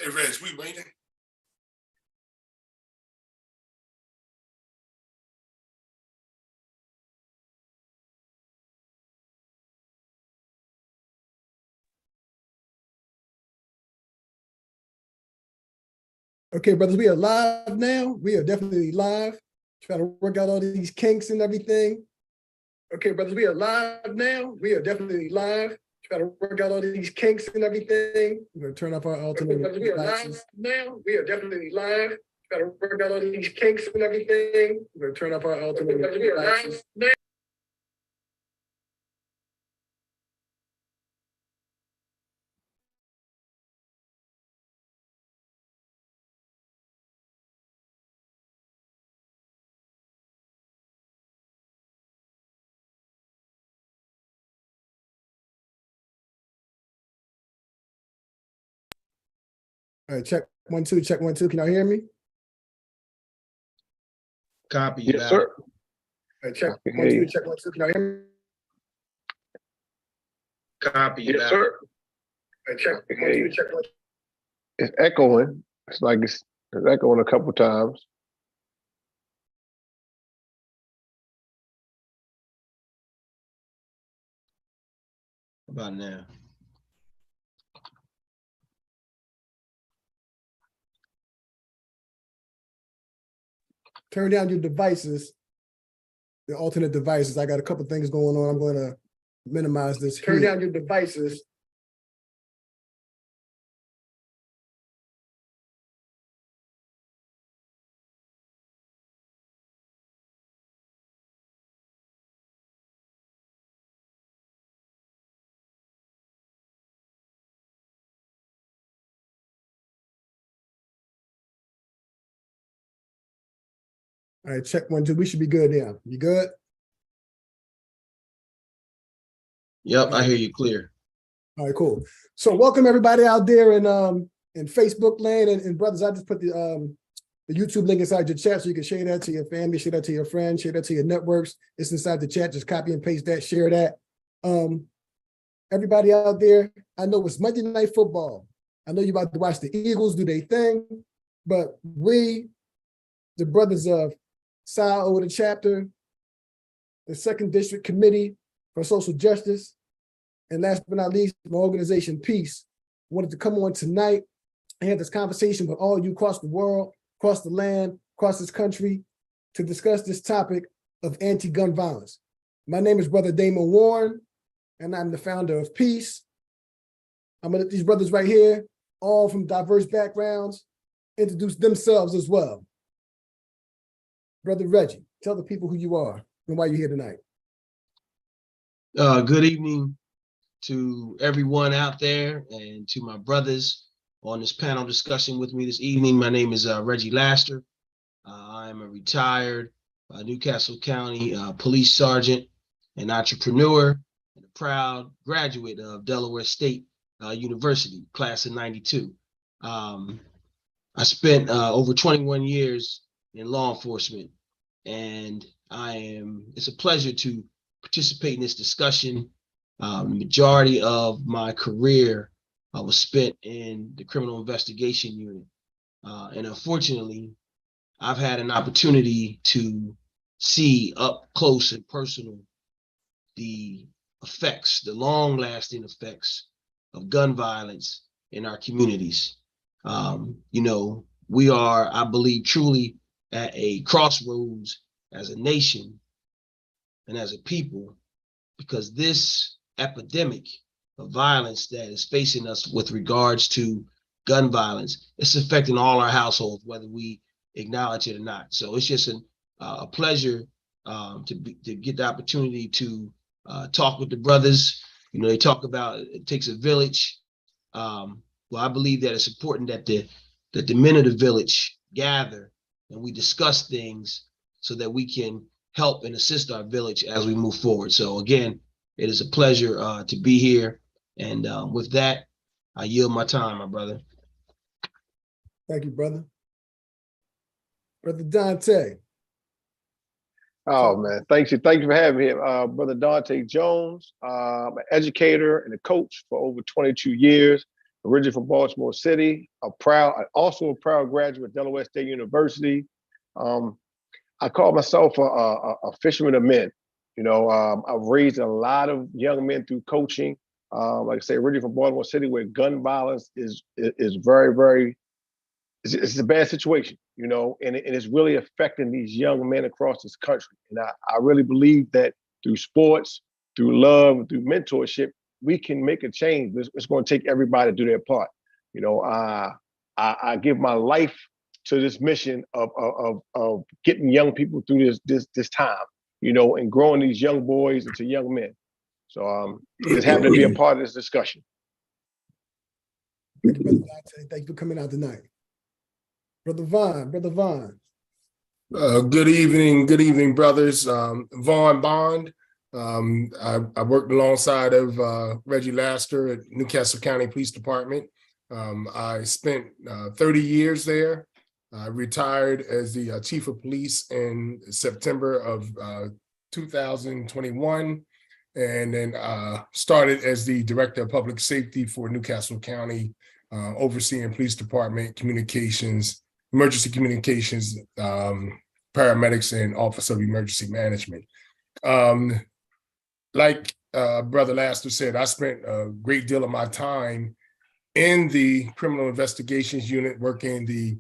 Hey, Reg, we waiting? Okay, brothers, we are live now. We are definitely live. Trying to work out all these kinks and everything. Okay, brothers, we are live now. We are definitely live. Trying to work out all these kinks and everything. We're going to turn off our alternate devices. We are live now. We are definitely live. Trying to work out all these kinks and everything. We're going to turn off our alternate devices. All right, check 1 2, check 1 2. Can y'all hear me? Copy. Yes, sir. All right, check 1 2, check 1 2. Can y'all hear me? Copy. Yes, sir. All right, check 1 2, check 1 2. It's echoing. It's like it's echoing a couple times. About now. Turn down your devices, the alternate devices. I got a couple things going on. I'm going to minimize this. Turn down your devices. All right, check 1 2. We should be good now. You good? Yep, I hear you clear. All right, cool. So welcome everybody out there in Facebook land and brothers. I just put the YouTube link inside your chat so you can share that to your family, share that to your friends, share that to your networks. It's inside the chat. Just copy and paste that, share that. Everybody out there, I know it's Monday Night Football. I know you're about to watch the Eagles do their thing, but we, the brothers of Iota chapter, the 2nd District Committee for Social Justice, and last but not least, my organization, P.E.A.C.E, wanted to come on tonight and have this conversation with all you across the world, across the land, across this country, to discuss this topic of anti-gun violence. My name is Brother Damon Warren, and I'm the founder of P.E.A.C.E. I'm gonna let these brothers right here, all from diverse backgrounds, introduce themselves as well. Brother Reggie, tell the people who you are and why you're here tonight. Good evening to everyone out there and to my brothers on this panel discussion with me this evening. My name is Reggie Laster. I'm a retired Newcastle County police sergeant and entrepreneur and a proud graduate of Delaware State University, class of '92. I spent over 21 years in law enforcement, and it's a pleasure to participate in this discussion. The majority of my career was spent in the criminal investigation unit. And unfortunately, I've had an opportunity to see up close and personal the effects, the long-lasting effects of gun violence in our communities. We are, I believe, truly at a crossroads as a nation and as a people, because this epidemic of violence that is facing us with regards to gun violence, it's affecting all our households, whether we acknowledge it or not. So it's just a pleasure to get the opportunity to talk with the brothers. They talk about it takes a village. Well, I believe that it's important that the men of the village gather and we discuss things so that we can help and assist our village as we move forward. So again, it is a pleasure to be here. And with that, I yield my time, my brother. Thank you, brother. Brother Dante. Oh man, thank you for having me, Brother Dante Jones. I'm an educator and a coach for over 22 years. originally from Baltimore City, also a proud graduate of Delaware State University. I call myself a fisherman of men. I've raised a lot of young men through coaching. Like I say, originally from Baltimore City, where gun violence is very, very, it's a bad situation, and it's really affecting these young men across this country. And I really believe that through sports, through love, through mentorship, we can make a change. It's going to take everybody to do their part. I give my life to this mission of getting young people through this time, and growing these young boys into young men. So just happy to be a part of this discussion. Thank you, Brother Dante. Thank you for coming out tonight. Brother Vaughn. Good evening, brothers. Vaughn Bond. I worked alongside of Reggie Laster at Newcastle County Police Department. I spent 30 years there. I retired as the chief of police in September of 2021, and then started as the director of public safety for Newcastle County, overseeing police department communications, emergency communications, paramedics, and office of emergency management. Like Brother Laster said, I spent a great deal of my time in the criminal investigations unit, working the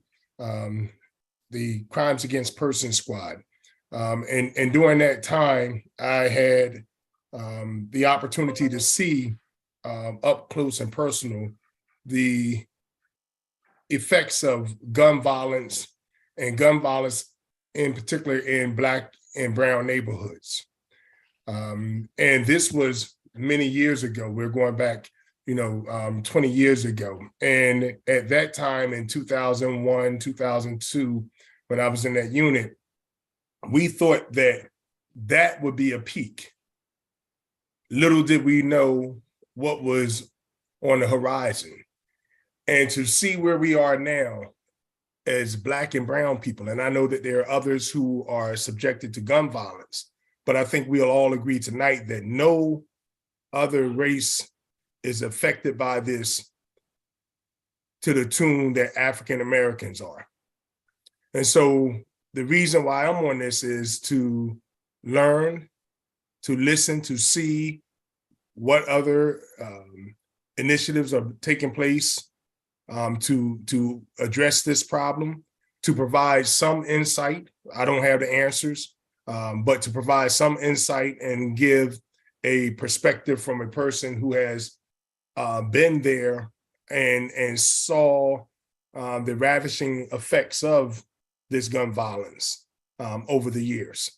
crimes against persons squad. And during that time, I had the opportunity to see up close and personal the effects of gun violence, and gun violence in particular in Black and brown neighborhoods. And this was many years ago. We're going back 20 years ago. And at that time in 2001, 2002, when I was in that unit, we thought that would be a peak. Little did we know what was on the horizon. And to see where we are now as Black and brown people, and I know that there are others who are subjected to gun violence, but I think we'll all agree tonight that no other race is affected by this to the tune that African Americans are. And so the reason why I'm on this is to learn, to listen, to see what other initiatives are taking place to address this problem, to provide some insight. I don't have the answers, but to provide some insight and give a perspective from a person who has been there and saw the ravishing effects of this gun violence over the years.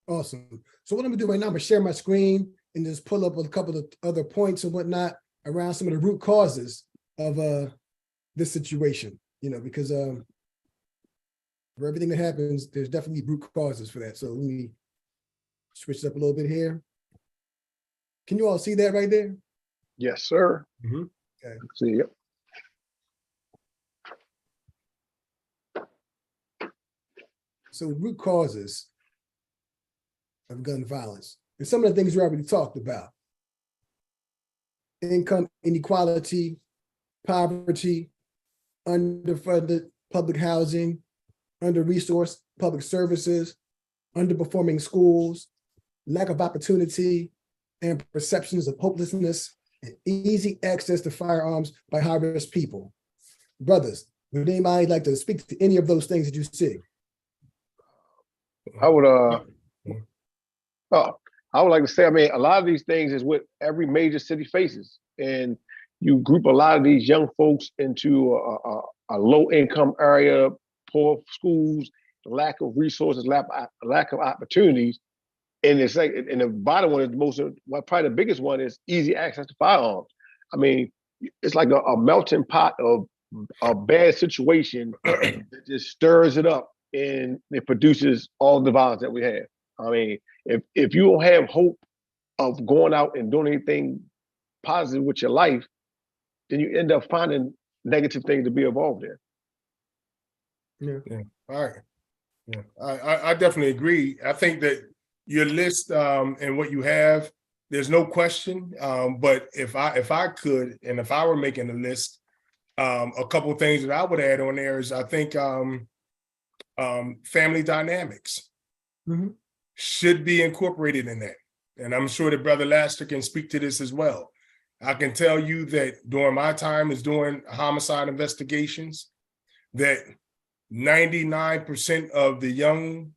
Awesome. So what I'm gonna do right now, I'm gonna share my screen and just pull up a couple of other points and whatnot around some of the root causes of this situation, because for everything that happens, there's definitely root causes for that. So let me switch it up a little bit here. Can you all see that right there? Yes, sir. Mm-hmm. Okay. See, yep. So root causes of gun violence, and some of the things we already talked about: income inequality, poverty, underfunded public housing, under-resourced public services, underperforming schools, lack of opportunity, and perceptions of hopelessness, and easy access to firearms by high-risk people. Brothers, would anybody like to speak to any of those things that you see? I would like to say, a lot of these things is what every major city faces. And you group a lot of these young folks into a low income area, poor schools, lack of resources, lack of opportunities. And it's like, and the bottom one is probably the biggest one is easy access to firearms. It's like a melting pot of a bad situation that just stirs it up and it produces all the violence that we have. If you don't have hope of going out and doing anything positive with your life, then you end up finding negative things to be involved in. Yeah. All right. Yeah, I definitely agree. I think that your list and what you have there's no question. But if I could, and if I were making a list, a couple of things that I would add on there is I think family dynamics Mhm. should be incorporated in that. And I'm sure that Brother Laster can speak to this as well. I can tell you that during my time as doing homicide investigations, that 99% of the young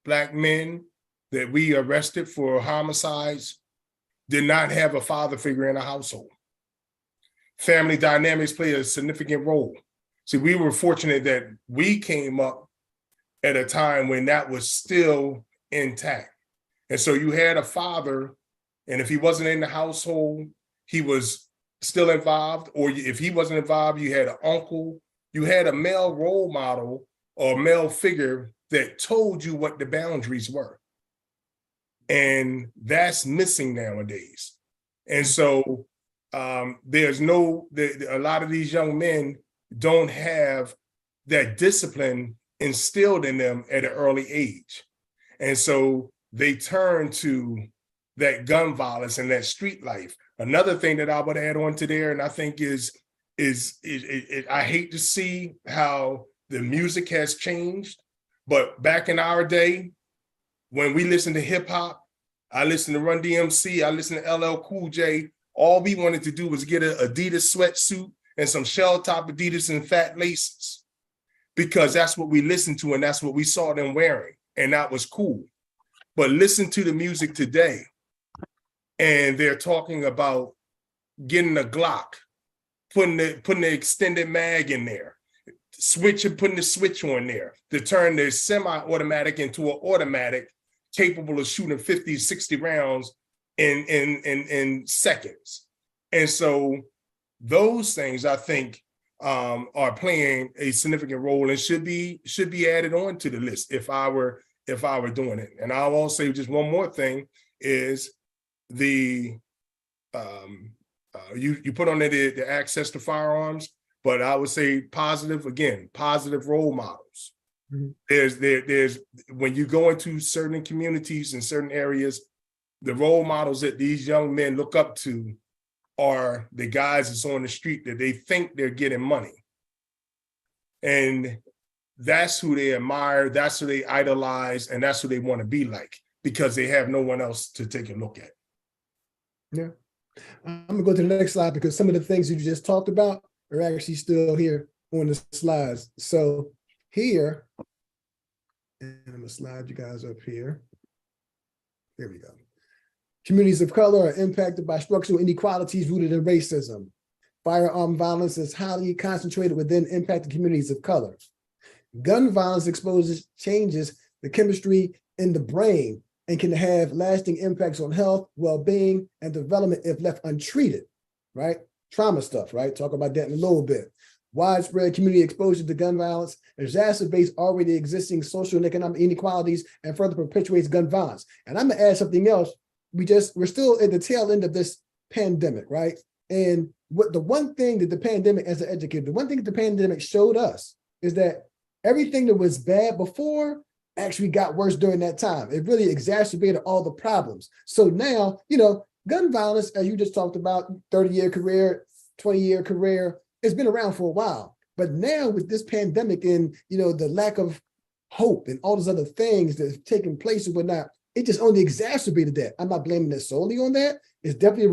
Black men that we arrested for homicides did not have a father figure in a household. Family dynamics play a significant role. See, we were fortunate that we came up at a time when that was still intact. And so you had a father, and if he wasn't in the household, he was still involved, or if he wasn't involved, you had an uncle, you had a male role model or male figure that told you what the boundaries were. And that's missing nowadays. And so there's a lot of these young men don't have that discipline instilled in them at an early age. And so they turn to that gun violence and that street life. Another thing that I would add on to there, and I think is I hate to see how the music has changed, but back in our day, when we listened to hip hop, I listened to Run DMC, I listened to LL Cool J. All we wanted to do was get an Adidas sweatsuit and some shell top Adidas and fat laces, because that's what we listened to and that's what we saw them wearing, and that was cool. But listen to the music today, and they're talking about getting a Glock, putting the extended mag in there, putting the switch on there to turn their semi-automatic into an automatic capable of shooting 50, 60 rounds in seconds. And so those things, I think, are playing a significant role and should be added on to the list if I were doing it. And I'll also say just one more thing is the you put on there the access to firearms, but I would say positive role models. Mm-hmm. There's when you go into certain communities and certain areas, the role models that these young men look up to are the guys that's on the street that they think they're getting money. And that's who they admire, that's who they idolize, and that's who they want to be like, because they have no one else to take a look at. Yeah. I'm gonna go to the next slide because some of the things you just talked about are actually still here on the slides. So here, and I'm gonna slide you guys up here. Here we go. Communities of color are impacted by structural inequalities rooted in racism. Firearm violence is highly concentrated within impacted communities of color. Gun violence changes the chemistry in the brain and can have lasting impacts on health, well-being, and development if left untreated, right? Trauma stuff, right? Talk about that in a little bit. Widespread community exposure to gun violence exacerbates already existing social and economic inequalities and further perpetuates gun violence. And I'm gonna add something else. We're still at the tail end of this pandemic, right? And what the one thing that the pandemic, as an educator, the one thing that the pandemic showed us is that everything that was bad before actually got worse during that time. It really exacerbated all the problems. So now, gun violence, as you just talked about, 30-year career, 20-year career, it's been around for a while. But now with this pandemic and, the lack of hope and all those other things that have taken place and whatnot, it just only exacerbated that. I'm not blaming it solely on that. It's definitely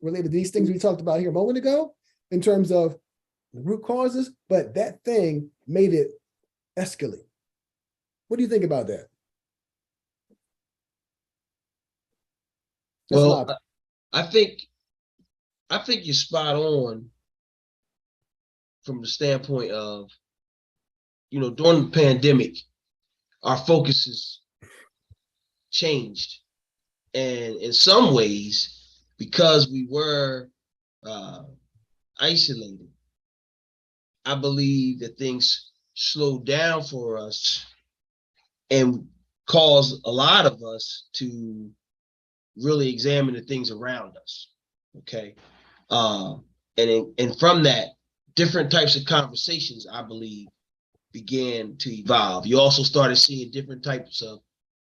related to these things we talked about here a moment ago in terms of the root causes, but that thing made it escalate. What do you think about that? Well, I think you're spot on from the standpoint of, during the pandemic, our focuses changed. And in some ways, because we were isolated, I believe that things slowed down for us and caused a lot of us to really examine the things around us. Okay. And from that, different types of conversations, I believe, began to evolve. You also started seeing different types of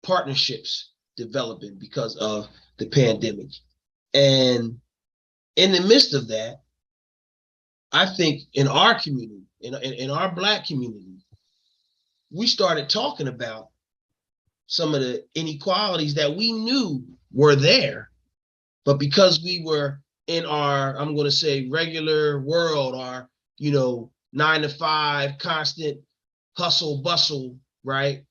partnerships developing because of the pandemic. And in the midst of that, I think in our community, in our Black community, we started talking about some of the inequalities that we knew were there, but because we were in our, I'm going to say, regular world, our, 9 to 5 constant hustle bustle, right?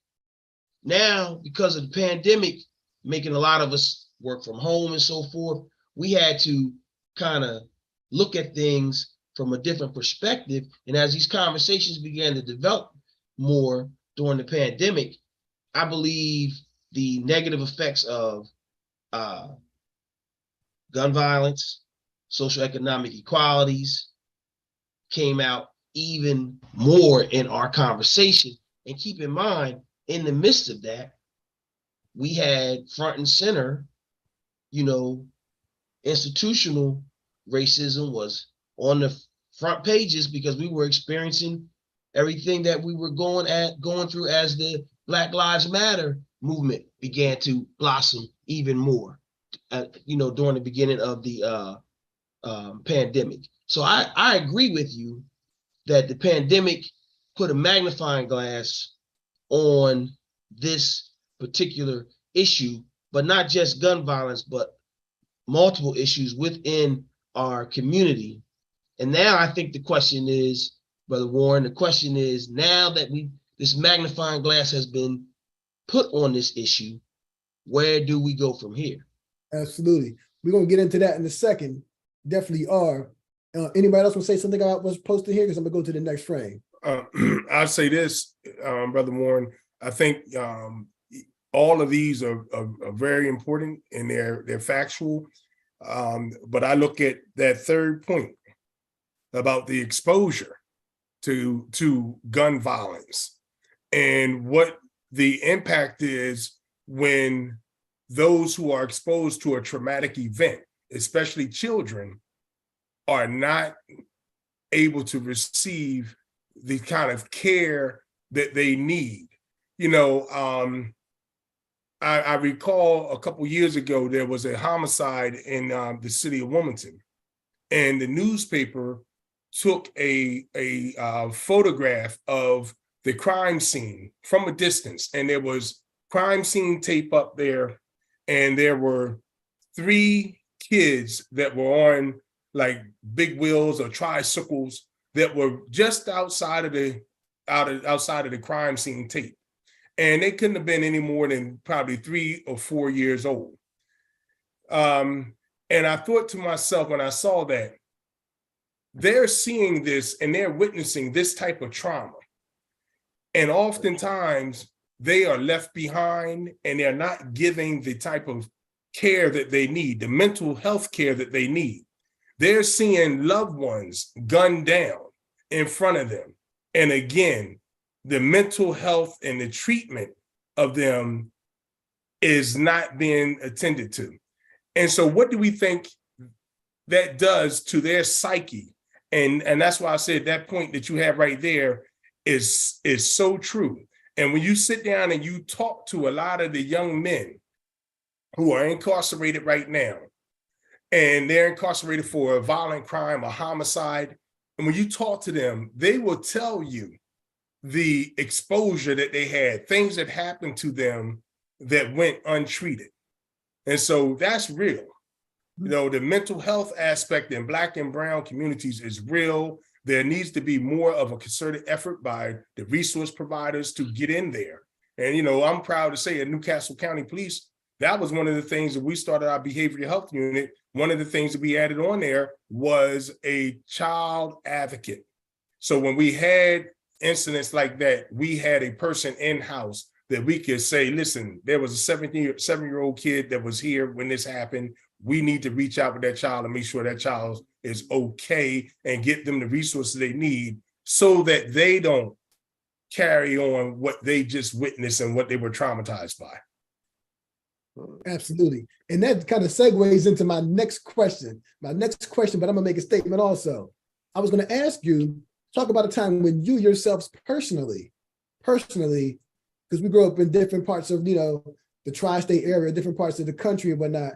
Now, because of the pandemic, making a lot of us work from home and so forth, we had to kind of look at things from a different perspective. And as these conversations began to develop more during the pandemic, I believe the negative effects of gun violence, socioeconomic equalities came out even more in our conversation. And keep in mind, in the midst of that, we had front and center, institutional racism was on the front pages because we were experiencing everything that we were going through as the Black Lives Matter movement began to blossom even more, during the beginning of the pandemic. So I agree with you that the pandemic put a magnifying glass on this particular issue, but not just gun violence, but multiple issues within our community. And now I think the question is, Brother Warren, the question is, now that this magnifying glass has been put on this issue, where do we go from here? Absolutely. We're going to get into that in a second. Definitely are. Anybody else want to say something about what's posted here? Because I'm going to go to the next frame. I'll say this, Brother Warren. I think all of these are very important and they're factual. But I look at that third point about the exposure to gun violence and what the impact is when those who are exposed to a traumatic event, especially children, are not able to receive the kind of care that they need. I recall a couple years ago, there was a homicide in the city of Wilmington, and the newspaper took a photograph of the crime scene from a distance, and there was crime scene tape up there, and there were 3 kids that were on like big wheels or tricycles that were just outside of the crime scene tape. And they couldn't have been any more than probably 3 or 4 years old. And I thought to myself when I saw that, they're seeing this and they're witnessing this type of trauma. And oftentimes they are left behind and they're not giving the type of care that they need, the mental health care that they need. They're seeing loved ones gunned down in front of them. And again, the mental health and the treatment of them is not being attended to. And so what do we think that does to their psyche? And that's why I said that point that you have right there is so true. And when you sit down and you talk to a lot of the young men who are incarcerated right now, and they're incarcerated for a violent crime, a homicide, and when you talk to them, they will tell you the exposure that they had, things that happened to them that went untreated. And so that's real. The mental health aspect in Black and brown communities is real. There needs to be more of a concerted effort by the resource providers to get in there. And, I'm proud to say at Newcastle County Police, that was one of the things that we started our behavioral health unit. One of the things that we added on there was a child advocate. So when we had incidents like that, we had a person in-house that we could say, listen, there was a 7-year-old kid that was here when this happened. We need to reach out with that child and make sure that child is okay and get them the resources they need so that they don't carry on what they just witnessed and what they were traumatized by. Absolutely. And that kind of segues into my next question. But I'm gonna make a statement also. I was gonna ask you, talk about a time when you yourselves personally, because we grew up in different parts of, the tri-state area, different parts of the country and whatnot.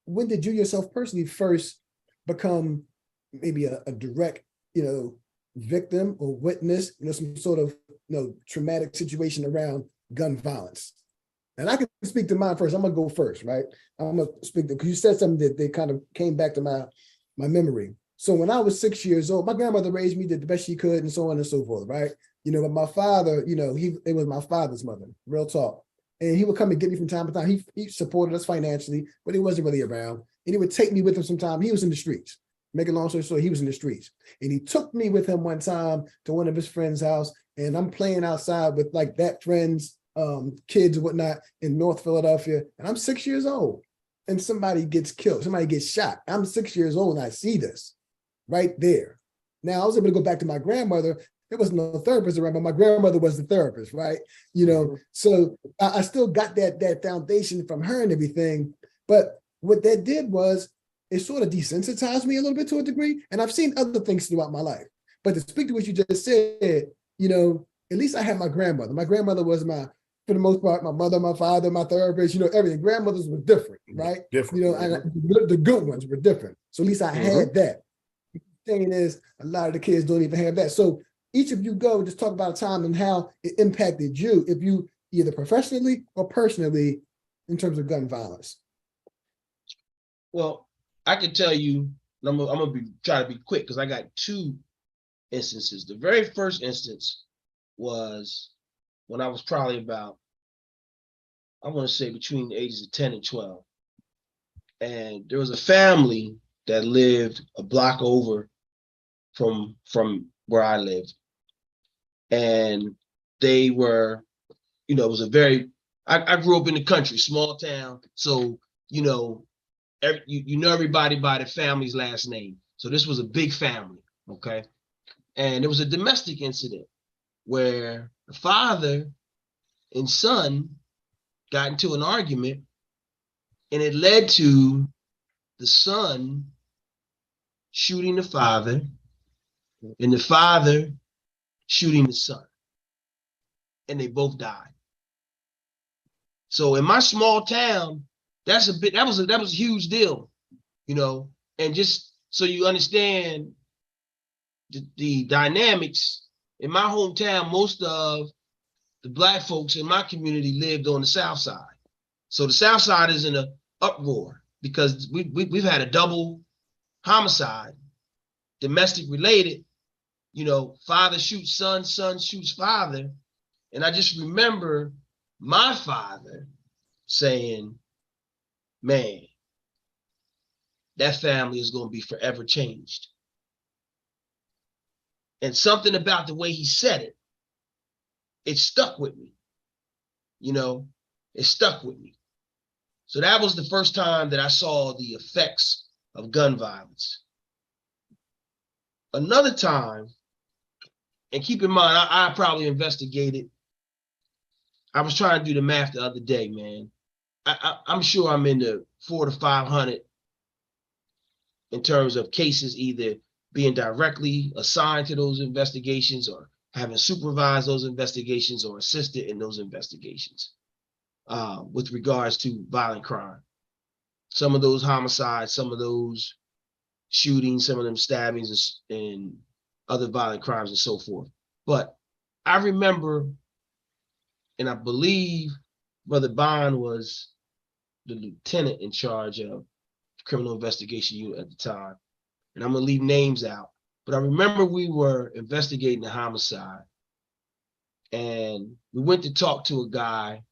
when did you yourself personally first become maybe a direct, victim or witness, some sort of, traumatic situation around gun violence? And I can speak to mine first. I'm gonna go first, right? I'm gonna speak to, because you said something that they kind of came back to my memory. So when I was 6 years old, my grandmother raised me, did the best she could, and so on and so forth, right? But my father, it was my father's mother, real talk. And he would come and get me from time to time. He supported us financially, but he wasn't really around. And he would take me with him sometime. He was in the streets. Make a long story short, he was in the streets. And he took me with him one time to one of his friend's house. And I'm playing outside with like that friend's kids and whatnot in North Philadelphia. And I'm 6 years old. And somebody gets killed. Somebody gets shot. I'm 6 years old and I see this right there. Now I was able to go back to my grandmother. There was no therapist around, but my grandmother was the therapist, right? So I still got that foundation from her and everything. But what that did was it sort of desensitized me a little bit to a degree. And I've seen other things throughout my life. But to speak to what you just said, at least I had my grandmother. My grandmother was for the most part, my mother, my father, my therapist, everything. Grandmothers were different, right? Different. And the good ones were different. So at least I had that. The thing is, a lot of the kids don't even have that. So each of you go, just talk about a time and how it impacted you, if you either professionally or personally, in terms of gun violence. Well, I can tell you, I'm gonna try to be quick because I got two instances. The very first instance was when I was probably about, I want to say between the ages of 10 and 12. And there was a family that lived a block over from where I lived. And they were, it was a very, I grew up in the country, small town. So, you know everybody by the family's last name. So this was a big family, okay? And there was a domestic incident where the father and son got into an argument, and it led to the son shooting the father and the father shooting the son, and they both died. So in my small town, that was a huge deal, and just so you understand the dynamics in my hometown, most of the Black folks in my community lived on the South Side. So the South Side is in an uproar because we've had a double homicide, domestic related, father shoots son, son shoots father. And I just remember my father saying, man, that family is going to be forever changed. And something about the way he said it, it stuck with me. It stuck with me. So that was the first time that I saw the effects of gun violence. Another time, and keep in mind, I probably investigated. I was trying to do the math the other day, man. I'm sure I'm in the 400 to 500 in terms of cases either being directly assigned to those investigations or having supervised those investigations or assisted in those investigations with regards to violent crime. Some of those homicides, some of those shootings, some of them stabbings and other violent crimes and so forth. But I remember, and I believe Brother Bond was the lieutenant in charge of criminal investigation unit at the time. And I'm gonna leave names out, but I remember we were investigating a homicide and we went to talk to a guy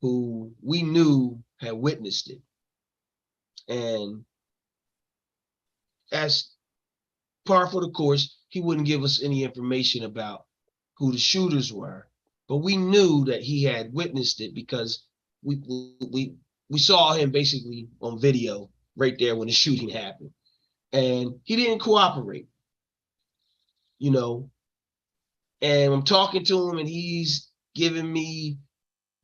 who we knew had witnessed it. And as par for the course, he wouldn't give us any information about who the shooters were, but we knew that he had witnessed it because we saw him basically on video right there when the shooting happened. And he didn't cooperate, and I'm talking to him and he's giving me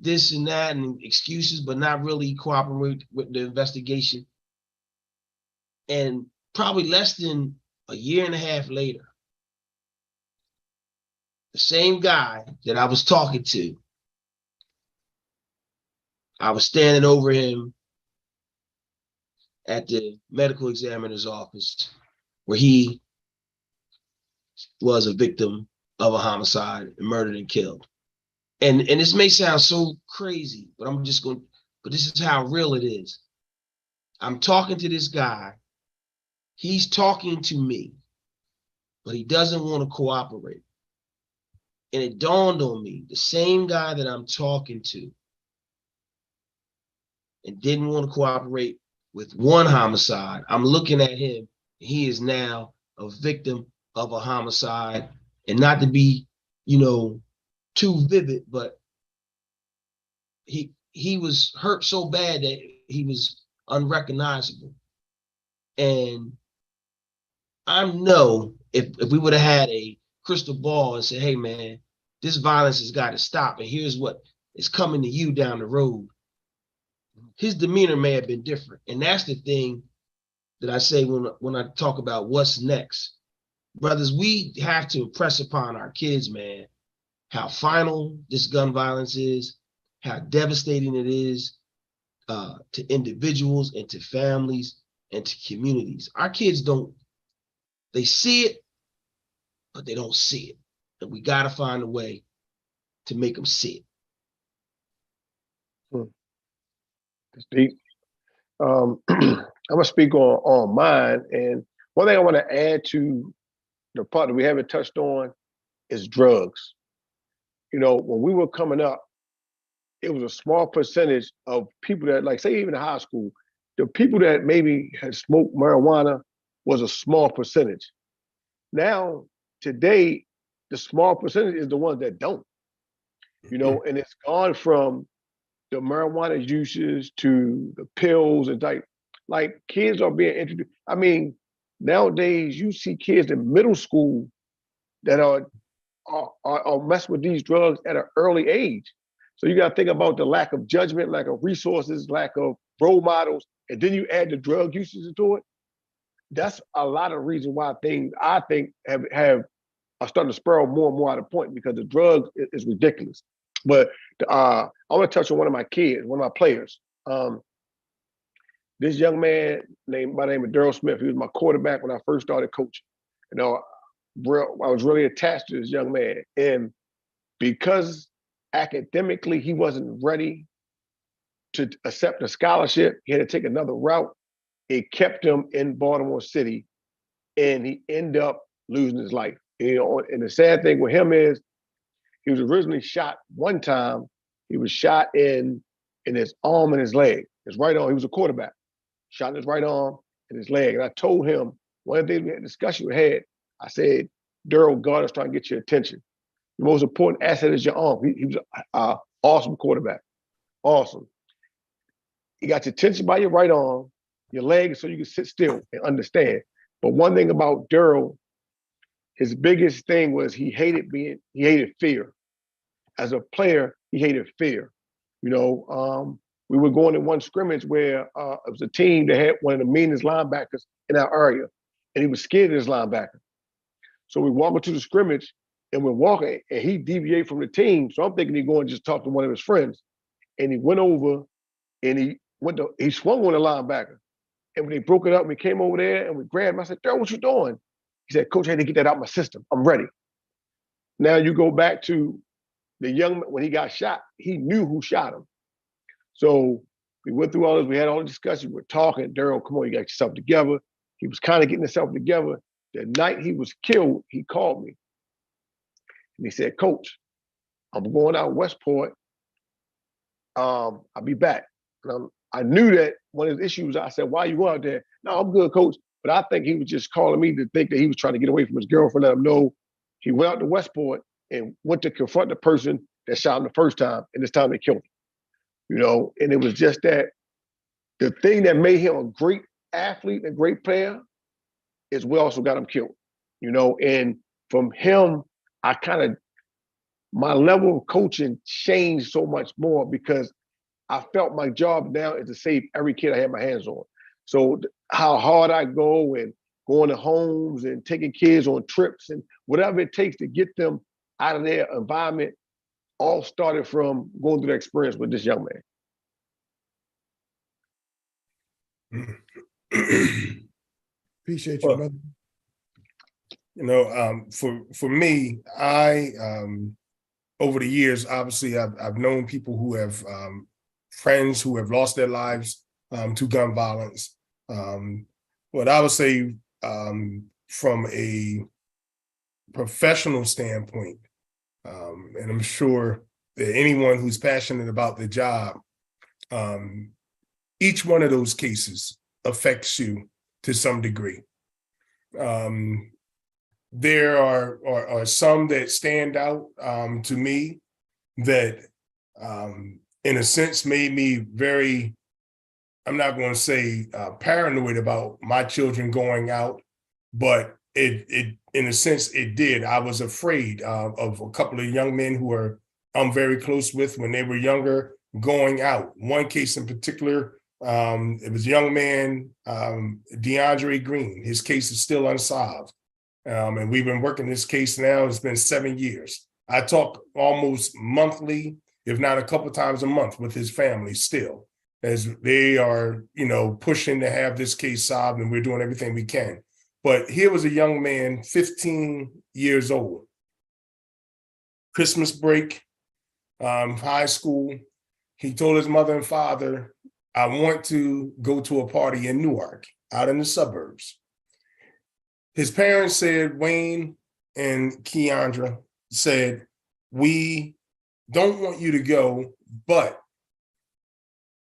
this and that and excuses, but not really cooperating with the investigation. And probably less than a year and a half later, the same guy that I was talking to, I was standing over him at the medical examiner's office where he was a victim of a homicide, murdered and killed. And this may sound so crazy, but but this is how real it is. I'm talking to this guy. He's talking to me, but he doesn't want to cooperate. And it dawned on me, the same guy that I'm talking to and didn't want to cooperate with one homicide, I'm looking at him. He is now a victim of a homicide. And not to be, too vivid, but he was hurt so bad that he was unrecognizable. And I know if we would have had a crystal ball and said, hey man, this violence has got to stop, and here's what is coming to you down the road, his demeanor may have been different. And that's the thing that I say when I talk about what's next. Brothers, we have to impress upon our kids, man, how final this gun violence is, how devastating it is to individuals and to families and to communities. Our kids they see it, but they don't see it. And we got to find a way to make them see it. It's deep. I'm gonna speak on mine, and one thing I want to add to the part that we haven't touched on is drugs. When we were coming up, it was a small percentage of people that, like, say, even in high school, the people that maybe had smoked marijuana was a small percentage. Now, today, the small percentage is the ones that don't, and it's gone from the marijuana uses to the pills and like kids are being introduced. I mean, nowadays you see kids in middle school that are messing with these drugs at an early age. So you got to think about the lack of judgment, lack of resources, lack of role models, and then you add the drug usage to it. That's a lot of reason why things I think have are starting to spiral more and more out of point, because the drug is ridiculous. But I want to touch on one of my kids, one of my players. This young man by the name of Daryl Smith. He was my quarterback when I first started coaching. I was really attached to this young man, and because academically he wasn't ready to accept a scholarship, he had to take another route. It kept him in Baltimore City, and he ended up losing his life. And the sad thing with him is he was originally shot one time. He was shot in his arm and his leg, his right arm. He was a quarterback, shot in his right arm and his leg. And I told him, one of the things we had a discussion we had, I said, Daryl, God is trying to get your attention. The most important asset is your arm. He was an awesome quarterback. Awesome. He got your attention by your right arm, your leg, so you can sit still and understand. But one thing about Daryl, his biggest thing was he hated fear. As a player, he hated fear. We were going in one scrimmage where it was a team that had one of the meanest linebackers in our area, and he was scared of his linebacker. So we walk into the scrimmage, and we're walking, and he deviated from the team. So I'm thinking he's going to just talk to one of his friends. And he went over, and he swung on the linebacker. And when they broke it up, we came over there, and we grabbed him. I said, Daryl, what you doing? He said, Coach, I had to get that out of my system. I'm ready. Now you go back to when he got shot, he knew who shot him. So we went through all this. We had all the discussion. We're talking. Daryl, come on, you got yourself together. He was kind of getting himself together. The night he was killed, he called me. And he said, Coach, I'm going out Westport. I'll be back. And I knew that one of his issues, I said, why are you going out there? No, I'm good, Coach. But I think he was just calling me to think that he was trying to get away from his girlfriend, let him know he went out to Westport and went to confront the person that shot him the first time, and this time they killed him. And it was just that the thing that made him a great athlete and a great player is we also got him killed. And from him, my level of coaching changed so much more, because I felt my job now is to save every kid I had my hands on. So how hard I go and going to homes and taking kids on trips and whatever it takes to get them out of their environment, all started from going through the experience with this young man. Appreciate you, Well, brother. for me, I over the years, obviously, I've known people who have friends who have lost their lives to gun violence. What I would say from a professional standpoint, and I'm sure that anyone who's passionate about the job, each one of those cases affects you to some degree. There are some that stand out to me that, in a sense, made me very, I'm not going to say paranoid about my children going out, but it in a sense it did. I was afraid of a couple of young men who I'm very close with when they were younger going out. One case in particular, it was a young man, DeAndre Green. His case is still unsolved. And we've been working this case now. It's been 7 years. I talk almost monthly, if not a couple times a month, with his family still, as they are, pushing to have this case solved, and we're doing everything we can. But here was a young man, 15 years old, Christmas break, high school. He told his mother and father, I want to go to a party in Newark, out in the suburbs. His parents said, Wayne and Keandra said, we don't want you to go, but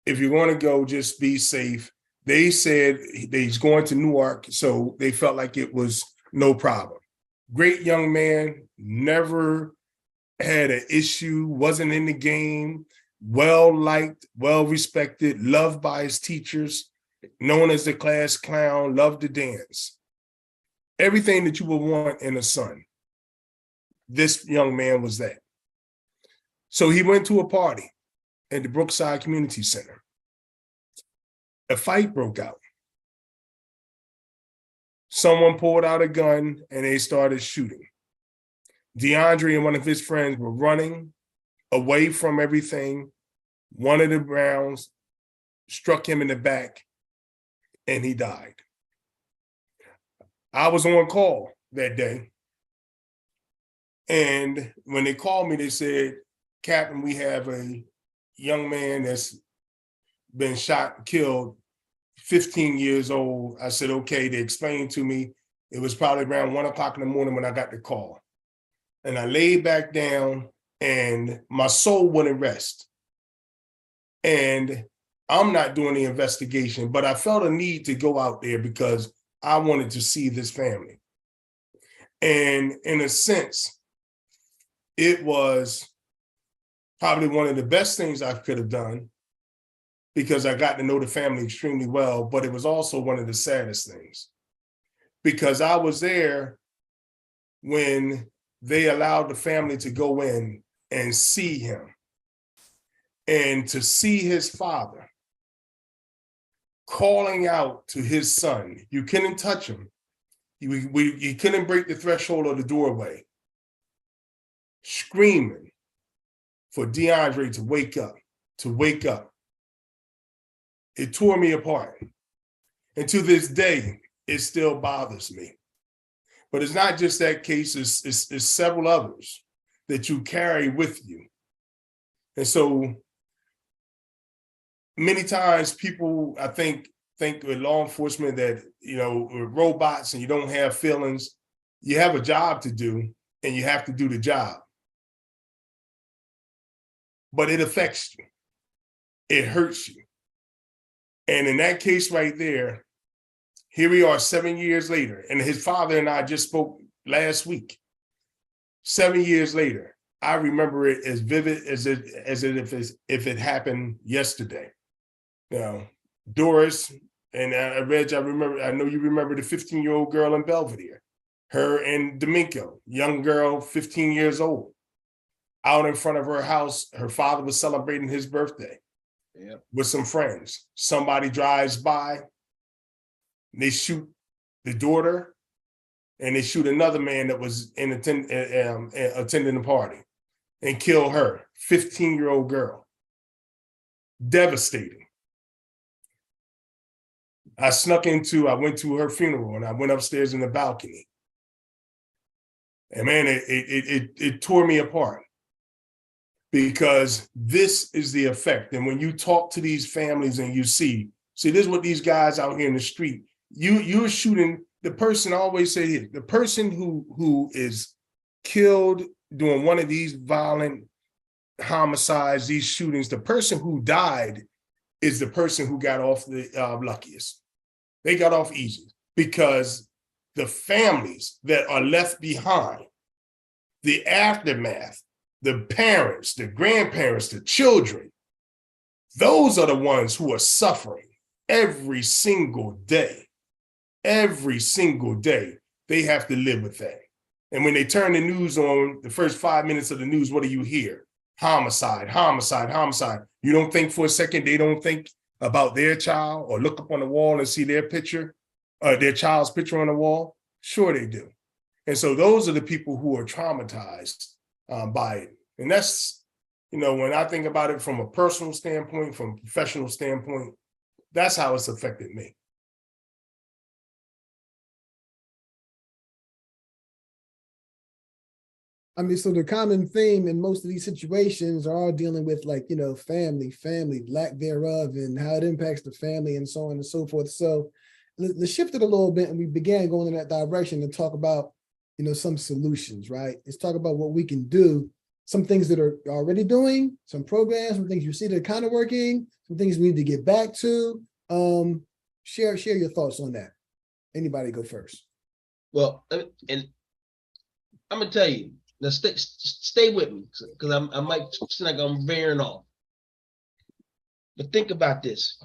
if you're going to go, just be safe. They said he's going to Newark, so they felt like it was no problem. Great young man, never had an issue, wasn't in the game, well-liked, well-respected, loved by his teachers, known as the class clown, loved to dance. Everything that you would want in a son. This young man was that. So he went to a party at the Brookside Community Center. A fight broke out. Someone pulled out a gun and they started shooting. DeAndre and one of his friends were running away from everything. One of the rounds struck him in the back and he died. I was on call that day. And when they called me, they said, Captain, we have a young man that's been shot and killed, 15 years old. I said, okay. They explained to me. It was probably around 1 o'clock in the morning when I got the call. And I laid back down and my soul wouldn't rest. And I'm not doing the investigation, but I felt a need to go out there because I wanted to see this family. And in a sense, it was probably one of the best things I could have done because I got to know the family extremely well, but it was also one of the saddest things because I was there when they allowed the family to go in and see him and to see his father calling out to his son. You couldn't touch him. You couldn't break the threshold of the doorway. Screaming for DeAndre to wake up, to wake up. It tore me apart. And to this day, it still bothers me. But it's not just that case, it's several others that you carry with you. And so many times people, I think with law enforcement that, with robots and you don't have feelings, you have a job to do and you have to do the job. But it affects you. It hurts you. And in that case right there, here we are 7 years later, and his father and I just spoke last week. 7 years later, I remember it as vivid as if it happened yesterday. Doris and Reg, I know you remember the 15-year-old girl in Belvedere, her and Domingo, young girl, 15 years old, out in front of her house. Her father was celebrating his birthday with some friends. Somebody drives by, they shoot the daughter, and they shoot another man that was attending the party and kill her, 15-year-old girl. Devastating. I went to her funeral and I went upstairs in the balcony. And man, it tore me apart, because this is the effect. And when you talk to these families and you see this is what these guys out here in the street, you're shooting the person. I always say here, the person who is killed during one of these violent homicides, these shootings, the person who died is the person who got off the luckiest. They got off easy, because the families that are left behind, the aftermath, the parents, the grandparents, the children, those are the ones who are suffering every single day. Every single day, they have to live with that. And when they turn the news on, the first 5 minutes of the news, what do you hear? Homicide, homicide, homicide. You don't think for a second they don't think about their child, or look up on the wall and see their picture, their child's picture on the wall? Sure they do. And so those are the people who are traumatized by it. And that's, when I think about it from a personal standpoint, from a professional standpoint, that's how it's affected me. I mean, so the common theme in most of these situations are all dealing with, like, family, lack thereof, and how it impacts the family and so on and so forth. So let's shift it a little bit, and we began going in that direction to talk about, some solutions, right? Let's talk about what we can do, some things that are already doing, some programs, some things you see that are kind of working, some things we need to get back to. Share your thoughts on that. Anybody go first? Well, and I'm gonna tell you, now stay with me, because I might seem like I'm veering off. But think about this.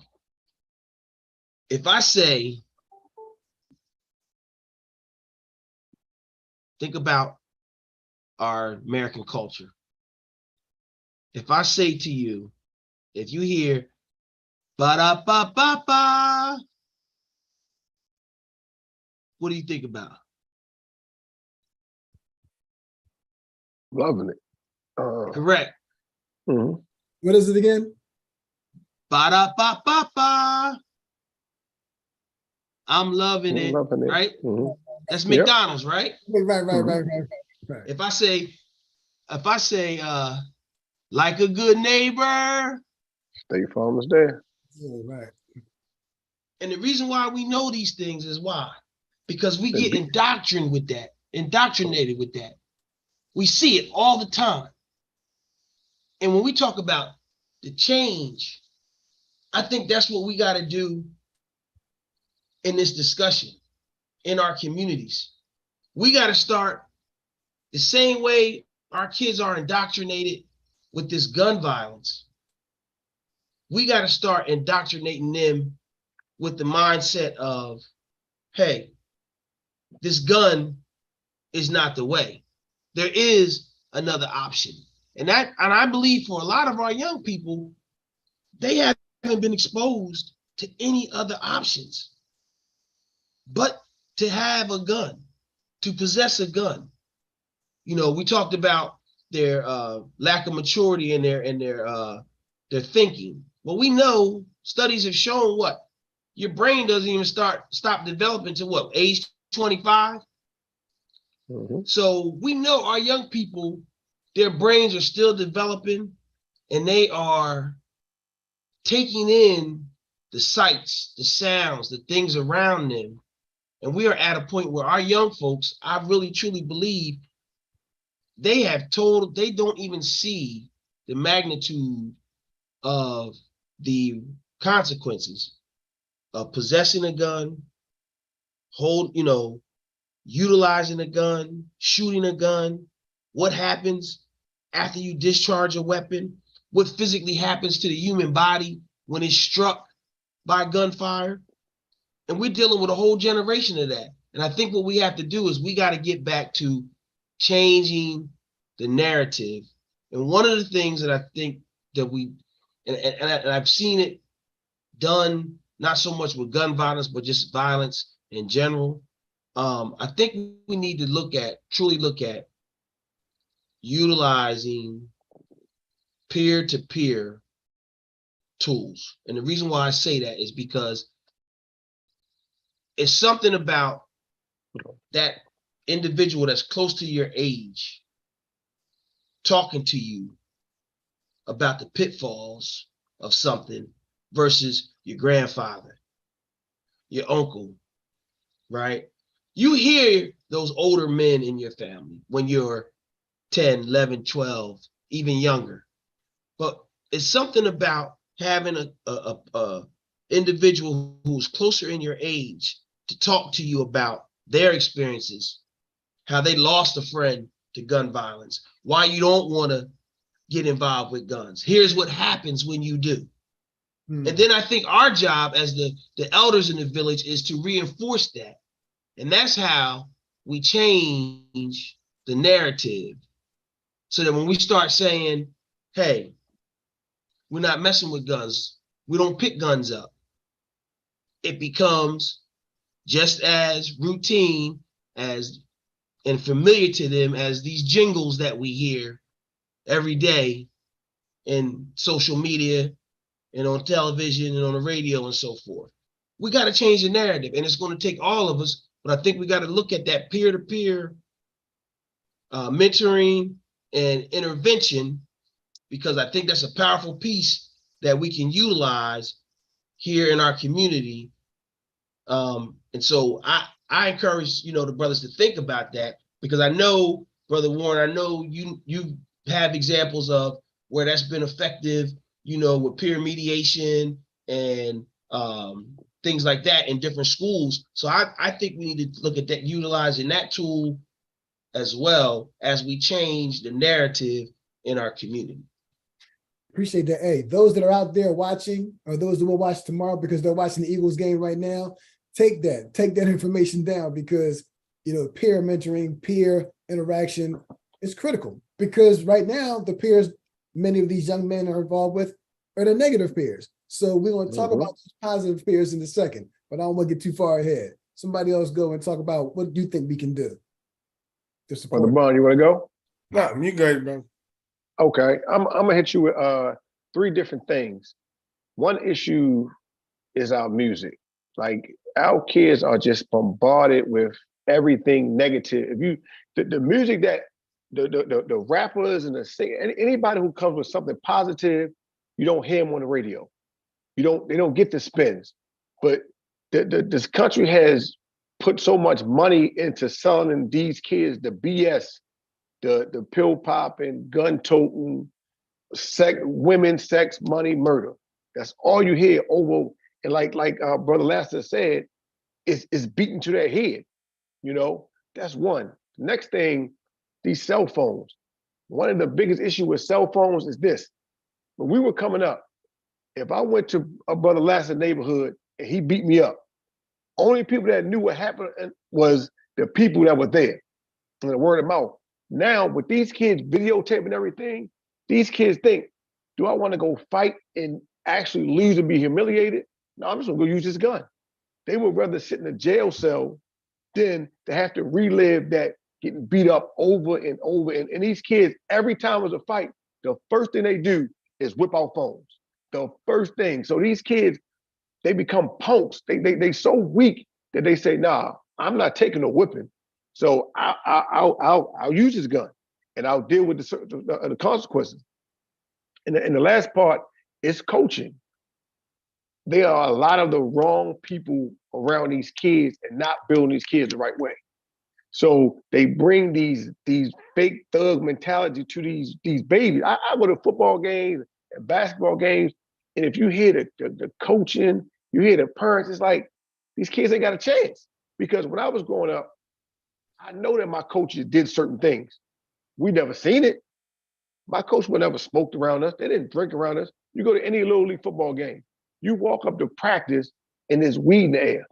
If I say, think about our American culture. If I say to you, if you hear ba-da-ba-ba-ba, what do you think about? Loving it. Correct. Mhm. What is it again? Ba-da-ba-ba-ba. I'm loving it, Loving it. right? Mhm. That's Yep. McDonald's, right? Right. If I say, like a good neighbor. State Farm is there. Yeah, right. And the reason why we know these things is why? Because we get indoctrinated with that. We see it all the time. And when we talk about the change, I think that's what we got to do in this discussion in our communities. We got to start the same way our kids are indoctrinated with this gun violence. We got to start indoctrinating them with the mindset of, hey, this gun is not the way. There is another option. And I believe for a lot of our young people, they haven't been exposed to any other options but to have a gun, to possess a gun. We talked about their lack of maturity in their thinking. Well, we know studies have shown what? Your brain doesn't even stop developing to what, age 25? Mm-hmm. So we know our young people, their brains are still developing, and they are taking in the sights, the sounds, the things around them. And we are at a point where our young folks, I really truly believe, they don't even see the magnitude of the consequences of possessing a gun, utilizing a gun, shooting a gun, what happens after you discharge a weapon, what physically happens to the human body when it's struck by gunfire. And we're dealing with a whole generation of that. And I think what we have to do is we got to get back to changing the narrative. And one of the things that I think that and I've seen it done, not so much with gun violence, but just violence in general. I think we need to truly look at utilizing peer-to-peer tools. And the reason why I say that is because it's something about that individual that's close to your age talking to you about the pitfalls of something versus your grandfather, your uncle, right? You hear those older men in your family when you're 10, 11, 12, even younger. But it's something about having a individual who's closer in your age to talk to you about their experiences, how they lost a friend to gun violence, why you don't want to get involved with guns. Here's what happens when you do. And then I think our job as the elders in the village is to reinforce that. And that's how we change the narrative so that when we start saying, hey, we're not messing with guns, we don't pick guns up, it becomes just as routine as and familiar to them as these jingles that we hear every day in social media and on television and on the radio and so forth. We got to change the narrative, and it's going to take all of us, but I think we got to look at that peer-to-peer mentoring and intervention, because I think that's a powerful piece that we can utilize here in our community. And so I encourage, the brothers to think about that, because I know, Brother Warren, I know you have examples of where that's been effective, with peer mediation and things like that in different schools. So I think we need to look at that, utilizing that tool as well as we change the narrative in our community. Appreciate that. Hey, those that are out there watching, or those that will watch tomorrow because they're watching the Eagles game right now, take that information down, because peer mentoring, peer interaction is critical, because right now the peers many of these young men are involved with are the negative peers. So we're going to talk about those positive peers in a second, but I don't want to get too far ahead. Somebody else go and talk about what you think we can do to support. Brother Bond, you want to go? No, you good, man. Okay, I'm gonna hit you with 3 different things. One issue is our music. Like, our kids are just bombarded with everything negative. If you the music that the rappers and the singers, anybody who comes with something positive, you don't hear them on the radio. They don't get the spins. But this country has put so much money into selling these kids the BS, the pill popping, gun toting, women, sex, money, murder. That's all you hear over. And like Brother Laster said, it's beaten to their head. That's one. Next thing, these cell phones. One of the biggest issues with cell phones is this. When we were coming up, if I went to a Brother Laster neighborhood and he beat me up, only people that knew what happened was the people that were there, and the word of mouth. Now, with these kids videotaping everything, these kids think, do I want to go fight and actually lose and be humiliated? No, I'm just going to go use this gun. They would rather sit in a jail cell than to have to relive that getting beat up over and over. And these kids, every time there's a fight, the first thing they do is whip out phones. The first thing. So these kids, they become punks. They so weak that they say, nah, I'm not taking a whipping. So I'll use this gun and I'll deal with the consequences. And the last part is coaching. There are a lot of the wrong people around these kids and not building these kids the right way. So they bring these fake thug mentality to these babies. I go to football games and basketball games, and if you hear the coaching, you hear the parents, it's like these kids ain't got a chance. Because when I was growing up, I know that my coaches did certain things. We never seen it. My coach would never smoked around us. They didn't drink around us. You go to any Little League football game, you walk up to practice and there's weed in the air.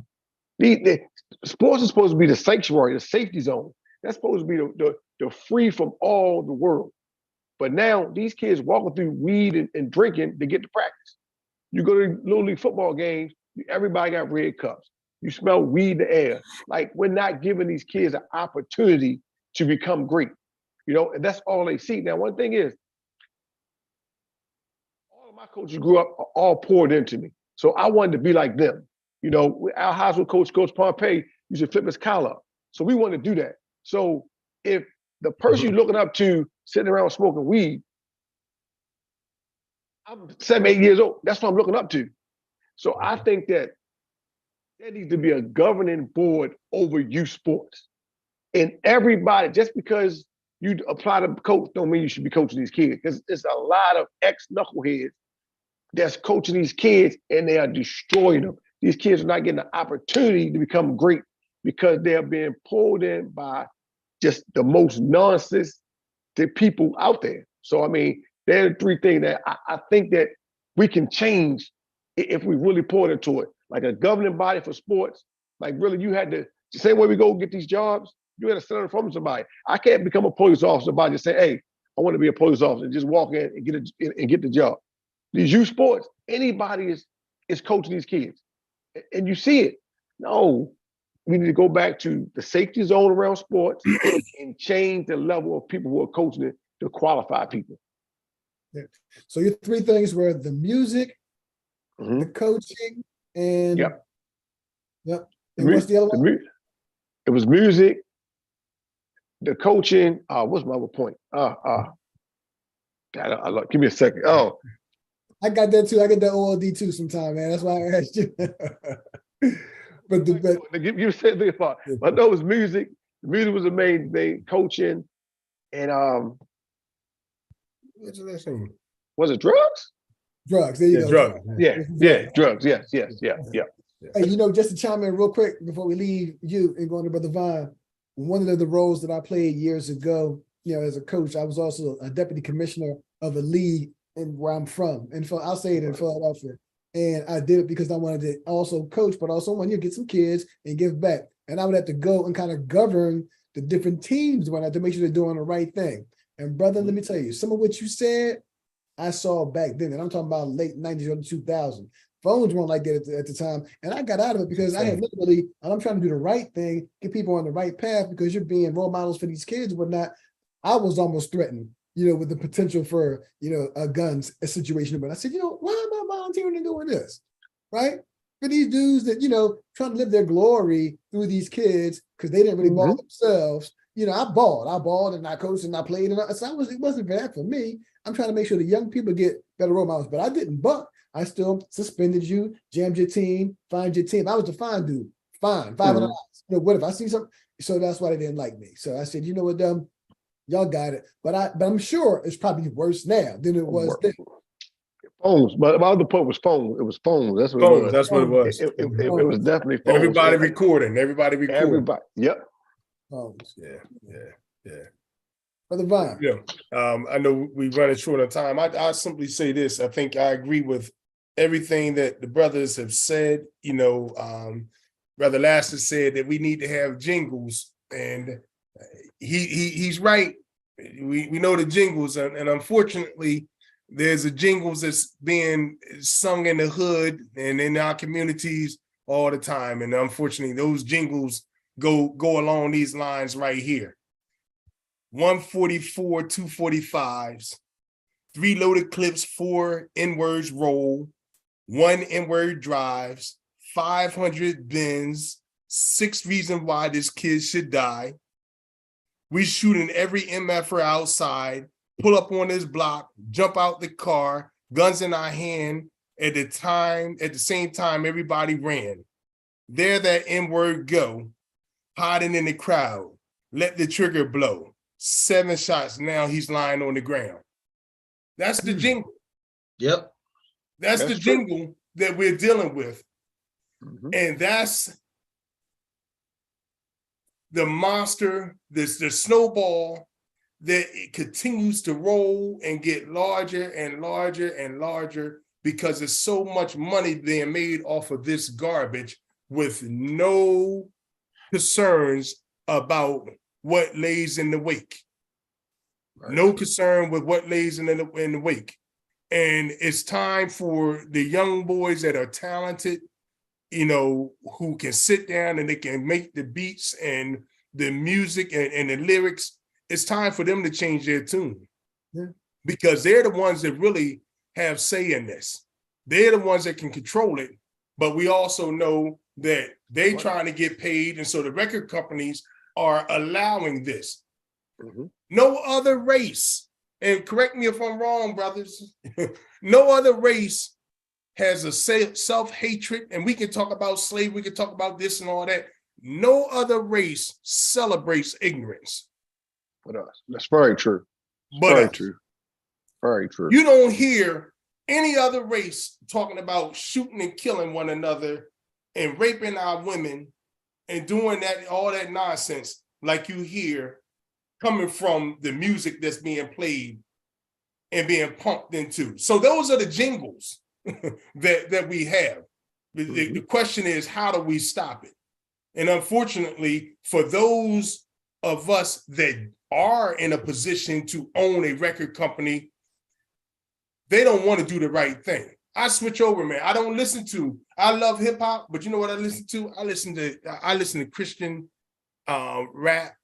The sports is supposed to be the sanctuary, the safety zone. That's supposed to be the free from all the world. But now these kids walking through weed and drinking to get to practice. You go to Little League football games, everybody got red cups. You smell weed in the air. Like, we're not giving these kids an opportunity to become great. And that's all they see. Now, one thing is, all of my coaches grew up all poured into me. So I wanted to be like them. You know, our high school coach, Coach Pompey, used to flip his collar up. So we want to do that. So if the person you're looking up to sitting around smoking weed, I'm 7, 8 years old. That's what I'm looking up to. So I think that there needs to be a governing board over youth sports. And everybody, just because you apply to coach, don't mean you should be coaching these kids. Because there's a lot of ex-knuckleheads that's coaching these kids and they are destroying them. These kids are not getting the opportunity to become great because they're being pulled in by just the most nonsense people out there. So, I mean, there are 3 things that I think that we can change if we really pour into it. Like a governing body for sports, like really you had to, the same way we go get these jobs, you had to sit on from somebody. I can't become a police officer by just saying, hey, I want to be a police officer and just walk in and get the job. These youth sports, anybody is coaching these kids. And you see it. No, we need to go back to the safety zone around sports and change the level of people who are coaching it to qualify people. Yeah. So your 3 things were the music, the coaching, and yep. And what's the other one? It was music, the coaching. What's my other point? God, give me a second. Oh, I got that too. I get that OLD too sometime, man. That's why I asked you. but you said the part. I know it was music. The music was the main thing. Coaching, and was it drugs? Drugs. There you go. Drugs. Yeah, drugs. Yes. Hey, you know, just to chime in real quick before we leave you and going to Brother Vine, one of the roles that I played years ago, you know, as a coach, I was also a deputy commissioner of a league in where I'm from. And I'll say it in Philadelphia. And I did it because I wanted to also coach, but also wanted to get some kids and give back. And I would have to go and kind of govern the different teams when I had to make sure they're doing the right thing. And brother, let me tell you, some of what you said, I saw back then, and I'm talking about late 90s, early 2000s. Phones weren't like that at the time. And I got out of it because I had literally, and I'm trying to do the right thing, get people on the right path because you're being role models for these kids and whatnot. I was almost threatened, you know, with the potential for, you know, a guns a situation. But I said, you know, why am I volunteering and doing this? Right? For these dudes that, you know, trying to live their glory through these kids because they didn't really ball themselves. You know, I balled and I coached and I played. And so it wasn't for that for me. I'm trying to make sure the young people get better role models, but I didn't buck. I still suspended you, jammed your team, fined your team. I was the fine dude. Fine, $500. You know, what if I see something? So that's why they didn't like me. So I said, you know what, y'all got it. But I'm sure it's probably worse now than it was then. Phones, but my other point was phone. It was phones. That's what Phones, it was. that's what it was. It was definitely phones. Everybody recording. Everybody. Yep. Phones. Yeah. Brother Vine. Yeah. I know we running short on time. I simply say this. I think I agree with everything that the brothers have said. You know, Brother Laster said that we need to have jingles, and he's right. We know the jingles, and unfortunately, there's a jingles that's being sung in the hood and in our communities all the time. And unfortunately, those jingles go along these lines right here. 144 245s, 3 loaded clips, 4 N-words roll, 1 N-word drives, 500 bins, 6 reasons why this kid should die. We shooting every MFer outside, pull up on this block, jump out the car, guns in our hand. At the same time, everybody ran. There that N-word go, hiding in the crowd, let the trigger blow. 7 shots, now he's lying on the ground. That's the jingle. Yep. That's the jingle that we're dealing with. And that's the monster, the snowball that it continues to roll and get larger and larger and larger because there's so much money being made off of this garbage with no concerns about what lays in the wake. Right. No concern with what lays in the wake. And it's time for the young boys that are talented, you know, who can sit down and they can make the beats and the music and the lyrics. It's time for them to change their tune. Yeah. Because they're the ones that really have say in this. They're the ones that can control it. but we also know that they Right. trying to get paid. And so the record companies are allowing this. Mhm. No other race, and correct me if I'm wrong, brothers, no other race has a self-hatred, and we can talk about slavery, we can talk about this and all that. No other race celebrates ignorance. But us. That's very true. But Very us. true. Very true. You don't hear any other race talking about shooting and killing one another and raping our women and doing that, all that nonsense like you hear coming from the music that's being played and being pumped into. So those are the jingles that we have. The question is, how do we stop it? And unfortunately, for those of us that are in a position to own a record company, they don't want to do the right thing. I switch over, man. I don't listen to, I love hip hop, but you know what I listen to? I listen to Christian rap.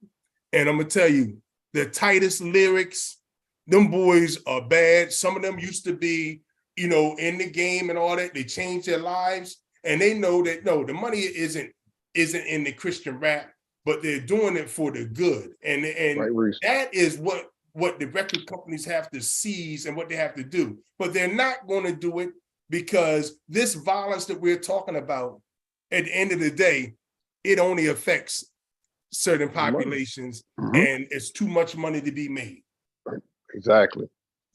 And I'm gonna tell you, the tightest lyrics, them boys are bad. Some of them used to be, in the game and all that. They changed their lives, and they know that no, the money isn't in the Christian rap, but they're doing it for the good. And Right, that is what the record companies have to seize and what they have to do. But they're not going to do it because this violence that we're talking about, at the end of the day, it only affects certain populations, and it's too much money to be made. Exactly.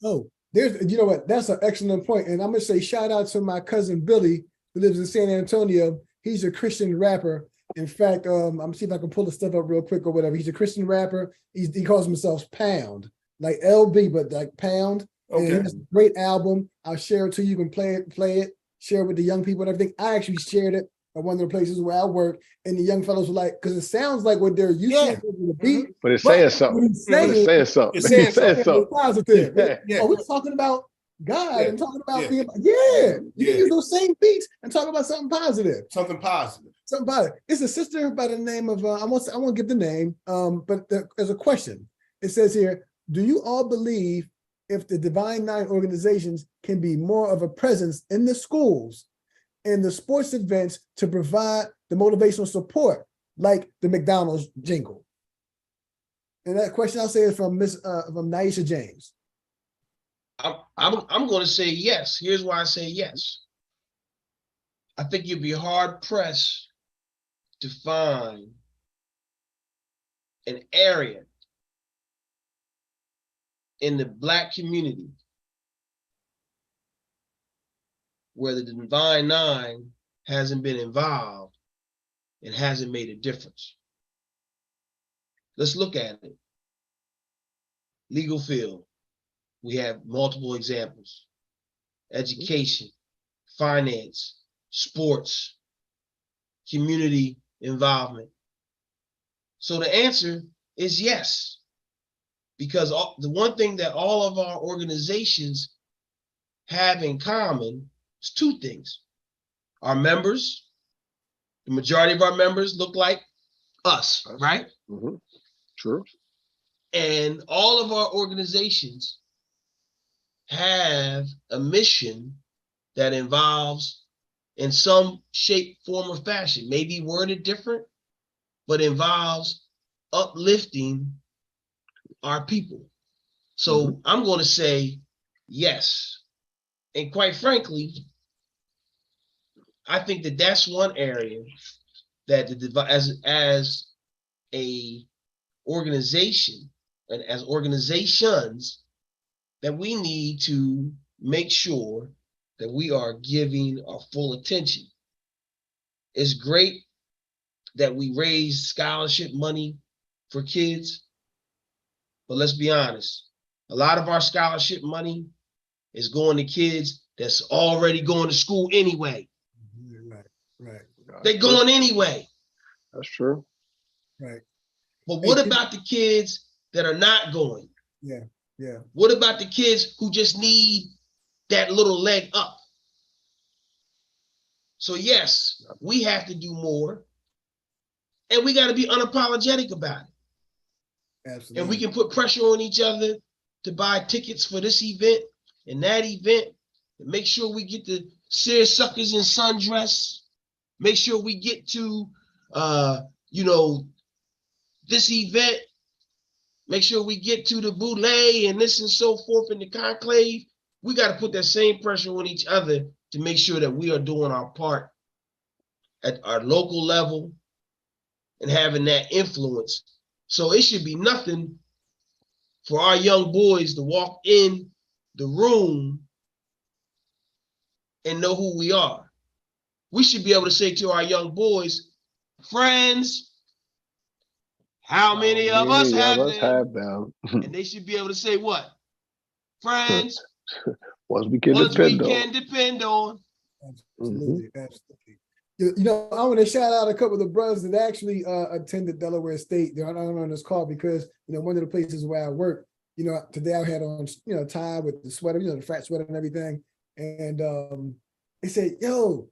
Oh, you know what? That's an excellent point. And I'm gonna say shout out to my cousin Billy, who lives in San Antonio. He's a Christian rapper. In fact, I'm gonna see if I can pull the stuff up real quick or whatever. He's a Christian rapper. He calls himself Pound, like LB, but like Pound. And he Okay. has a great album. I'll share it to you. You can play it, share it with the young people and everything. I actually shared it at one of the places where I work, and the young fellows were like, because it sounds like what they're used to the beat. But it's saying something. What he's saying, It's saying something. It's saying It's saying it's something. positive. Yeah. Oh, we're talking about God Yeah. and talking about Yeah. being, you Yeah. can use those same beats and talk about something positive. Something positive. Something positive. It's a sister by the name of, I won't give the name, but there's a question. It says here, do you all believe if the Divine Nine organizations can be more of a presence in the schools and the sports events to provide the motivational support, like the McDonald's jingle? And that question I'll say is from from Naisha James. I'm going to say yes. Here's why I say yes. I think you'd be hard pressed to find an area in the Black community where the Divine Nine hasn't been involved and hasn't made a difference. Let's look at it. Legal field, we have multiple examples. Education, finance, sports, community involvement. So the answer is yes, because the one thing that all of our organizations have in common is two things. Our members, the majority of our members look like us, right? True. And all of our organizations have a mission that involves, in some shape, form, or fashion, maybe worded different, but involves uplifting our people. So I'm going to say yes. And quite frankly, I think that that's one area that as a organization and as organizations that we need to make sure that we are giving our full attention. It's great that we raise scholarship money for kids, but let's be honest, a lot of our scholarship money is going to kids that's already going to school anyway. Right. They're going anyway. That's true. Right. But what about the kids that are not going? Yeah. What about the kids who just need that little leg up? So yes, we have to do more, and we got to be unapologetic about it. Absolutely. And we can put pressure on each other to buy tickets for this event and that event, and make sure we get the seersuckers and sundress. Make sure we get to, you know, this event. Make sure we get to the boule and this and so forth in the conclave. We got to put that same pressure on each other to make sure that we are doing our part at our local level and having that influence. So it should be nothing for our young boys to walk in the room and know who we are. We should be able to say to our young boys, friends, how many of us have them? And they should be able to say what? Friends, Once we can depend on. Absolutely, absolutely. You know, I want to shout out a couple of the brothers that actually attended Delaware State. They're not on this call because, you know, one of the places where I work, you know, today I had on, you know, tie with the sweater, you know, the frat sweater and everything. And they said, yo,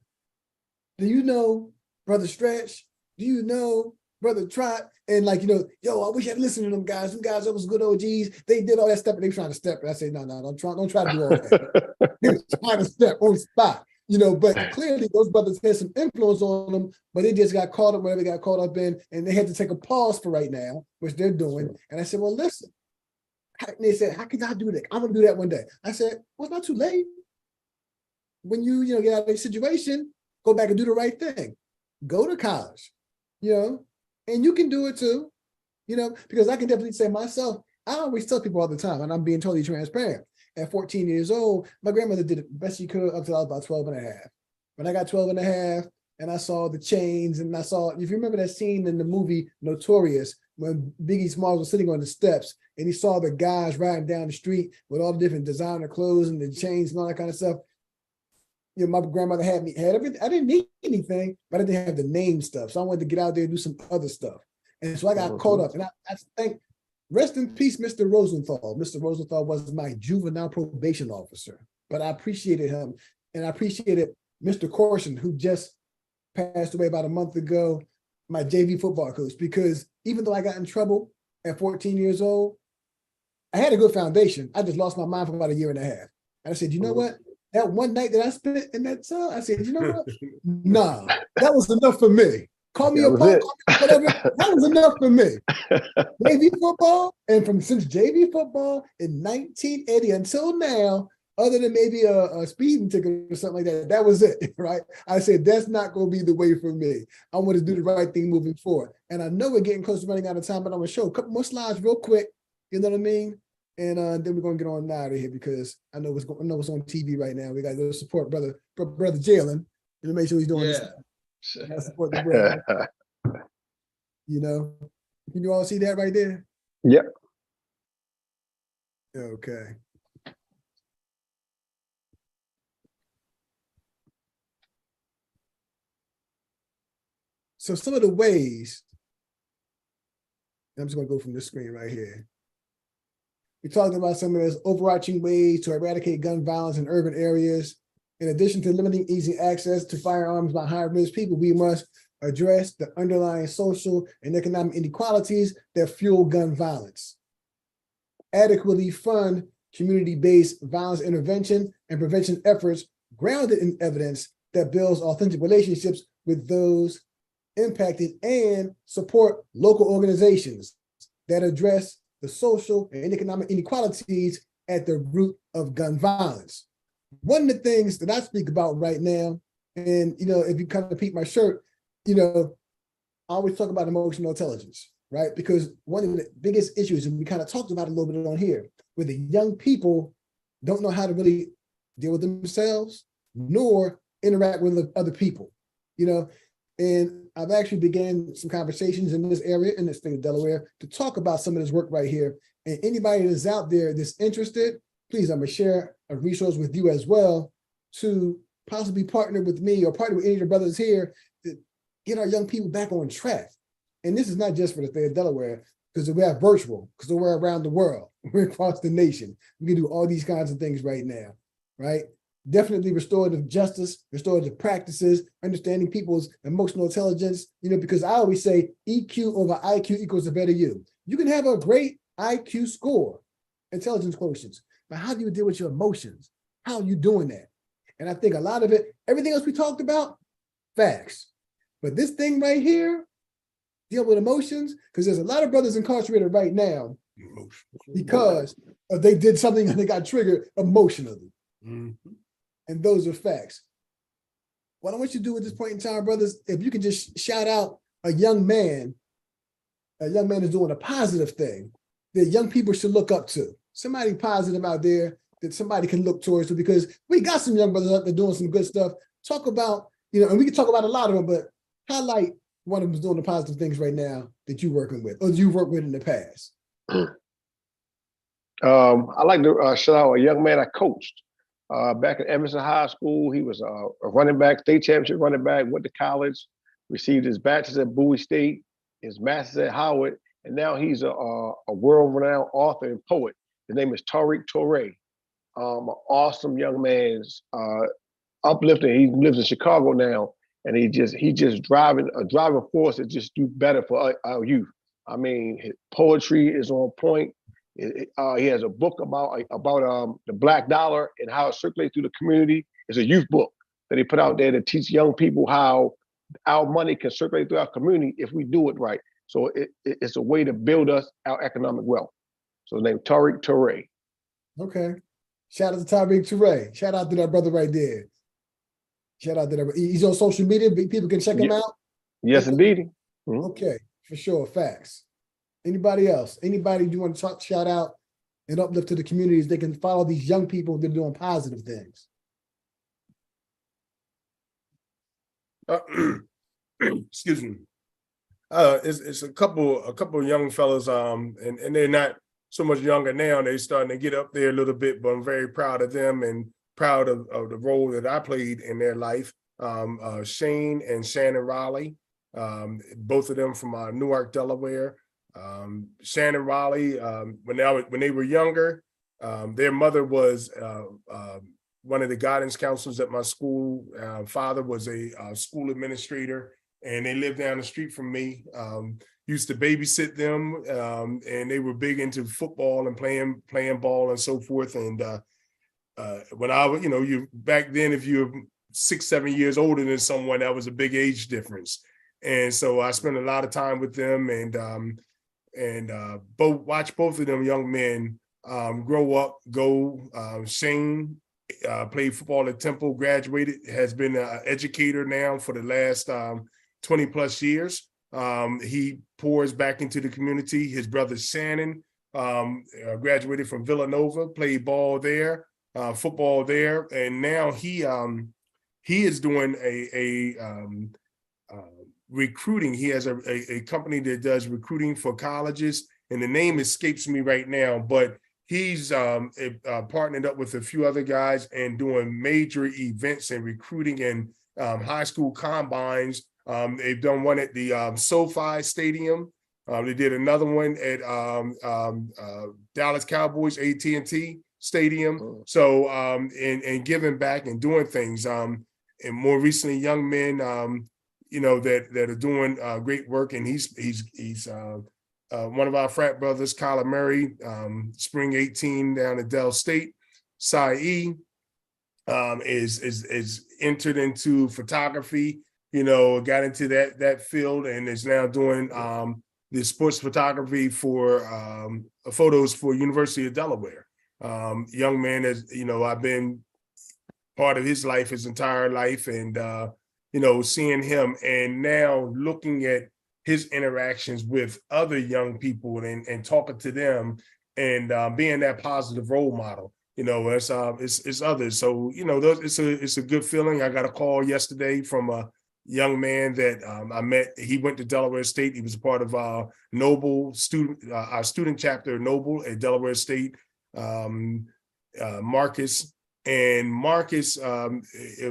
do you know Brother Stretch? Do you know Brother Trot? And like, you know, yo, I wish I'd listened to them guys. Them guys, that was good OGs. They did all that stuff, and they were trying to step. And I say, no, don't try to do all that. They were trying to step on spot. You know, but clearly those brothers had some influence on them, but they just got caught up whatever they got caught up in, and they had to take a pause for right now, which they're doing. And I said, well, listen. And they said, how can I do that? I'm gonna do that one day. I said, well, it's not too late. When you know, get out of a situation, go back and do the right thing. Go to college, you know, and you can do it too, you know, because I can definitely say myself, I always tell people all the time, and I'm being totally transparent. At 14 years old, my grandmother did the best she could up until I was about 12 and a half. When I got 12 and a half and I saw the chains and I saw, if you remember that scene in the movie Notorious, when Biggie Smalls was sitting on the steps and he saw the guys riding down the street with all the different designer clothes and the chains and all that kind of stuff. You know, my grandmother had everything. I didn't need anything, but I didn't have the name stuff. So I wanted to get out there and do some other stuff. And so I got caught up. And I think, rest in peace, Mr. Rosenthal. Mr. Rosenthal was my juvenile probation officer, but I appreciated him. And I appreciated Mr. Corson, who just passed away about a month ago, my JV football coach, because even though I got in trouble at 14 years old, I had a good foundation. I just lost my mind for about a year and a half. And I said, you know what? That one night that I spent in that cell, I said, you know what? Nah, that was enough for me. Call me a punk, whatever. That was enough for me. JV football, and since JV football in 1980 until now, other than maybe a speeding ticket or something like that, that was it, right? I said, that's not going to be the way for me. I want to do the right thing moving forward. And I know we're getting close to running out of time, but I'm going to show a couple more slides real quick, you know what I mean? And then we're going to get on out of here because I know what's on TV right now. We got to go support brother Jalen. You know, make sure he's doing this. Gotta support the brother. You know, can you all see that right there? Yep. Okay. So some of the ways, I'm just gonna go from this screen right here. We're talking about some of those overarching ways to eradicate gun violence in urban areas. In addition to limiting easy access to firearms by high-risk people, we must address the underlying social and economic inequalities that fuel gun violence. Adequately fund community-based violence intervention and prevention efforts grounded in evidence that builds authentic relationships with those impacted, and support local organizations that address the social and economic inequalities at the root of gun violence. One of the things that I speak about right now, and you know, if you kind of peep my shirt, you know, I always talk about emotional intelligence, right? Because one of the biggest issues, and we kind of talked about it a little bit on here, where the young people don't know how to really deal with themselves, nor interact with other people, you know. And I've actually began some conversations in this area, in the state of Delaware, to talk about some of this work right here. And anybody that's out there that's interested, please, I'm gonna share a resource with you as well to possibly partner with me or partner with any of the brothers here to get our young people back on track. And this is not just for the state of Delaware, because we have virtual, because we're around the world, we're across the nation. We can do all these kinds of things right now, right? Definitely restorative justice, restorative practices, understanding people's emotional intelligence, you know, because I always say EQ over IQ equals a better you. You can have a great IQ score, intelligence quotients, but how do you deal with your emotions? How are you doing that? And I think a lot of it, everything else we talked about, facts. But this thing right here, deal with emotions, because there's a lot of brothers incarcerated right now because they did something and they got triggered emotionally. Mm-hmm. And those are facts. What I want you to do at this point in time, brothers, if you could just shout out a young man is doing a positive thing that young people should look up to. Somebody positive out there that somebody can look towards, because we got some young brothers out there doing some good stuff. Talk about, and we can talk about a lot of them, but highlight one of them who's doing the positive things right now that you're working with or you've worked with in the past. I like to shout out a young man I coached back at Emerson High School. He was a running back, state championship running back, went to college, received his bachelor's at Bowie State, his master's at Howard, and now he's a world-renowned author and poet. His name is Tariq Touré. An awesome young man, uplifting. He lives in Chicago now, and he just driving force to just do better for our youth. I mean, his poetry is on point. He has a book about the black dollar and how it circulates through the community. It's a youth book that he put out there to teach young people how our money can circulate through our community if we do it right. So it's a way to build us our economic wealth. So his name Tariq Touré. Okay. Shout out to Tariq Touré. Shout out to that brother right there. Shout out to that. He's on social media. People can check him out. Yes, indeed. Mm-hmm. Okay, for sure. Facts. Anybody else? Anybody you want to shout out and uplift to the communities? They can follow these young people that are doing positive things. Excuse me. It's a couple of young fellas, and they're not so much younger now. They're starting to get up there a little bit, but I'm very proud of them and proud of the role that I played in their life. Shane and Shannon Raleigh, both of them from Newark, Delaware. Shannon Raleigh, when they were younger, their mother was one of the guidance counselors at my school. Father was a school administrator, and they lived down the street from me. Used to babysit them, and they were big into football and playing ball and so forth. And when I was, you back then, if you're 6-7 years older than someone, that was a big age difference. And so I spent a lot of time with them, and watch both of them young men grow up, go. Shane played football at Temple, graduated, has been an educator now for the last 20 plus years. He pours back into the community. His brother Shannon graduated from Villanova, played ball there, football there, and now he is doing a recruiting. He has a company that does recruiting for colleges, and the name escapes me right now, but he's partnered up with a few other guys and doing major events and recruiting and high school combines. They've done one at the SoFi Stadium. They did another one at Dallas Cowboys AT&T Stadium. So and giving back and doing things. And more recently, young men, that are doing great work. And he's one of our frat brothers, Kyler Murray, spring 18 down at Dell State. P.E.A.C.E. is entered into photography. Got into that field and is now doing the sports photography for photos for University of Delaware. Young man, I've been part of his life, his entire life, and seeing him and now looking at his interactions with other young people and talking to them and being that positive role model. It's others. So it's a good feeling. I got a call yesterday from a young man that I met. He went to Delaware State. He was a part of our Noble student, our student chapter of Noble at Delaware State. Marcus it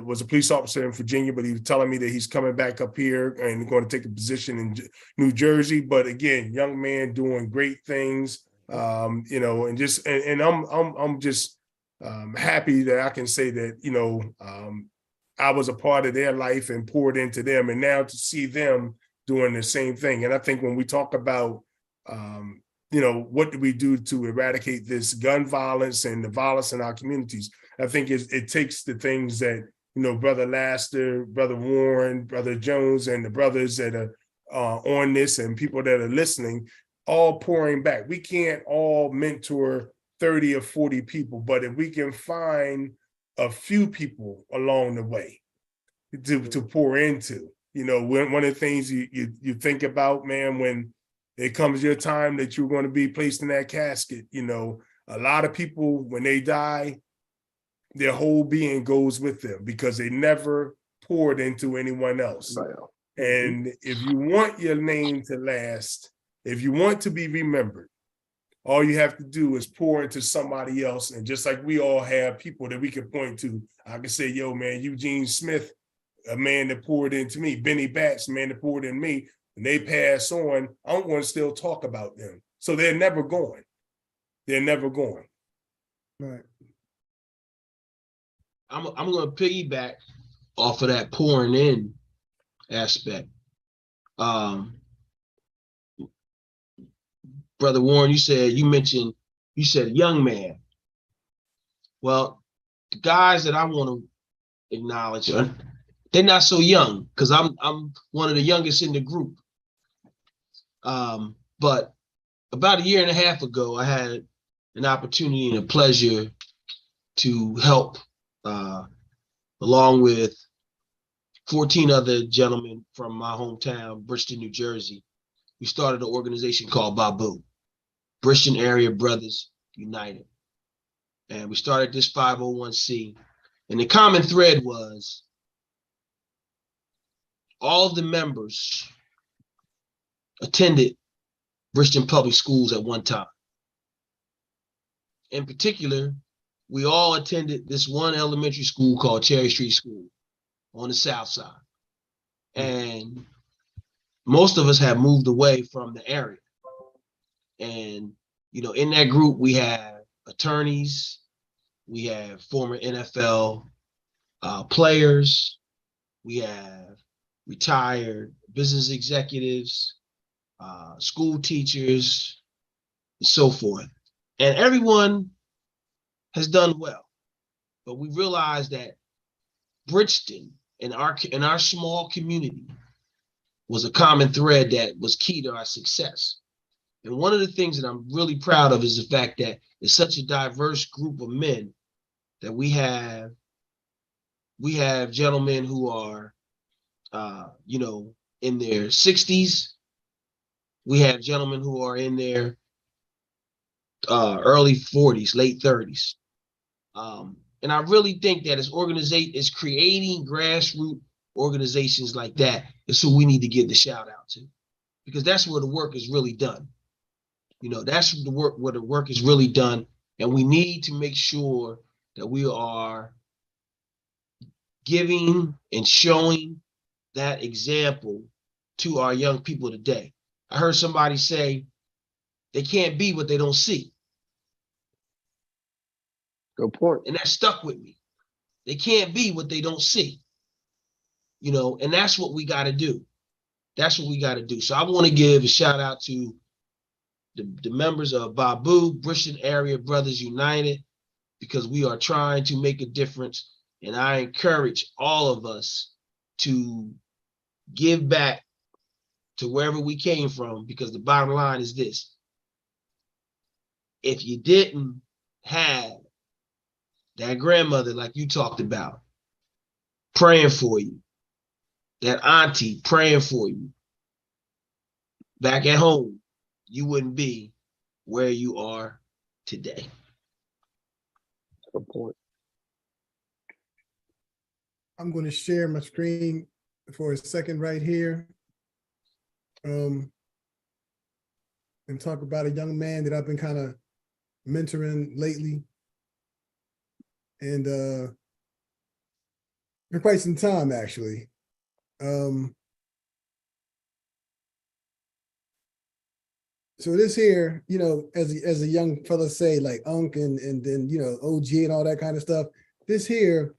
was a police officer in Virginia, but he was telling me that he's coming back up here and going to take a position in New Jersey. But again, young man doing great things, and I'm just happy that I can say that I was a part of their life and poured into them, and now to see them doing the same thing. And I think when we talk about what do we do to eradicate this gun violence and the violence in our communities? I think it takes the things that, Brother Laster, Brother Warren, Brother Jones, and the brothers that are on this and people that are listening, all pouring back. We can't all mentor 30 or 40 people, but if we can find a few people along the way to pour into, one of the things you think about, man, when it comes your time that you're going to be placed in that casket, a lot of people, when they die, their whole being goes with them because they never poured into anyone else. Right. And if you want your name to last, if you want to be remembered, all you have to do is pour into somebody else. And just like we all have people that we can point to, I can say, yo, man, Eugene Smith, a man that poured into me, Benny Batts, a man that poured in me, and they pass on, I'm going to still talk about them. So they're never going. They're never going. Right. I'm going to piggyback off of that pouring in aspect. Brother Warren, you said young man. Well, the guys that I want to acknowledge, they're not so young because I'm one of the youngest in the group. But about a year and a half ago, I had an opportunity and a pleasure to help, along with 14 other gentlemen from my hometown, Bridgeton, New Jersey. We started an organization called BABU, Bridgeton Area Brothers United. And we started this 501c. And the common thread was all of the members attended Bridgeton Public Schools at one time. In particular, we all attended this one elementary school called Cherry Street School on the south side. And most of us have moved away from the area. And, in that group, we have attorneys, we have former NFL players, we have retired business executives, school teachers, and so forth. And everyone has done well. But we realized that Bridgeton in our small community was a common thread that was key to our success. And one of the things that I'm really proud of is the fact that it's such a diverse group of men that we have gentlemen who are, in their 60s. We have gentlemen who are in their early 40s, late 30s. And I really think that as creating grassroots organizations like that is who we need to give the shout out to, because that's where the work is really done. That's where the work is really done. And we need to make sure that we are giving and showing that example to our young people today. I heard somebody say they can't be what they don't see. Good point. And that stuck with me. They can't be what they don't see. And that's what we got to do. That's what we got to do. So I want to give a shout out to the members of BABU, Bridgeton Area Brothers United, because we are trying to make a difference. And I encourage all of us to give back to wherever we came from, because the bottom line is this: if you didn't have that grandmother like you talked about praying for you, that auntie praying for you back at home, you wouldn't be where you are today. Good point. I'm going to share my screen for a second right here. And talk about a young man that I've been kind of mentoring lately. And for quite some time, actually. So this here, as a young fella say, like Unc and then, OG and all that kind of stuff, this here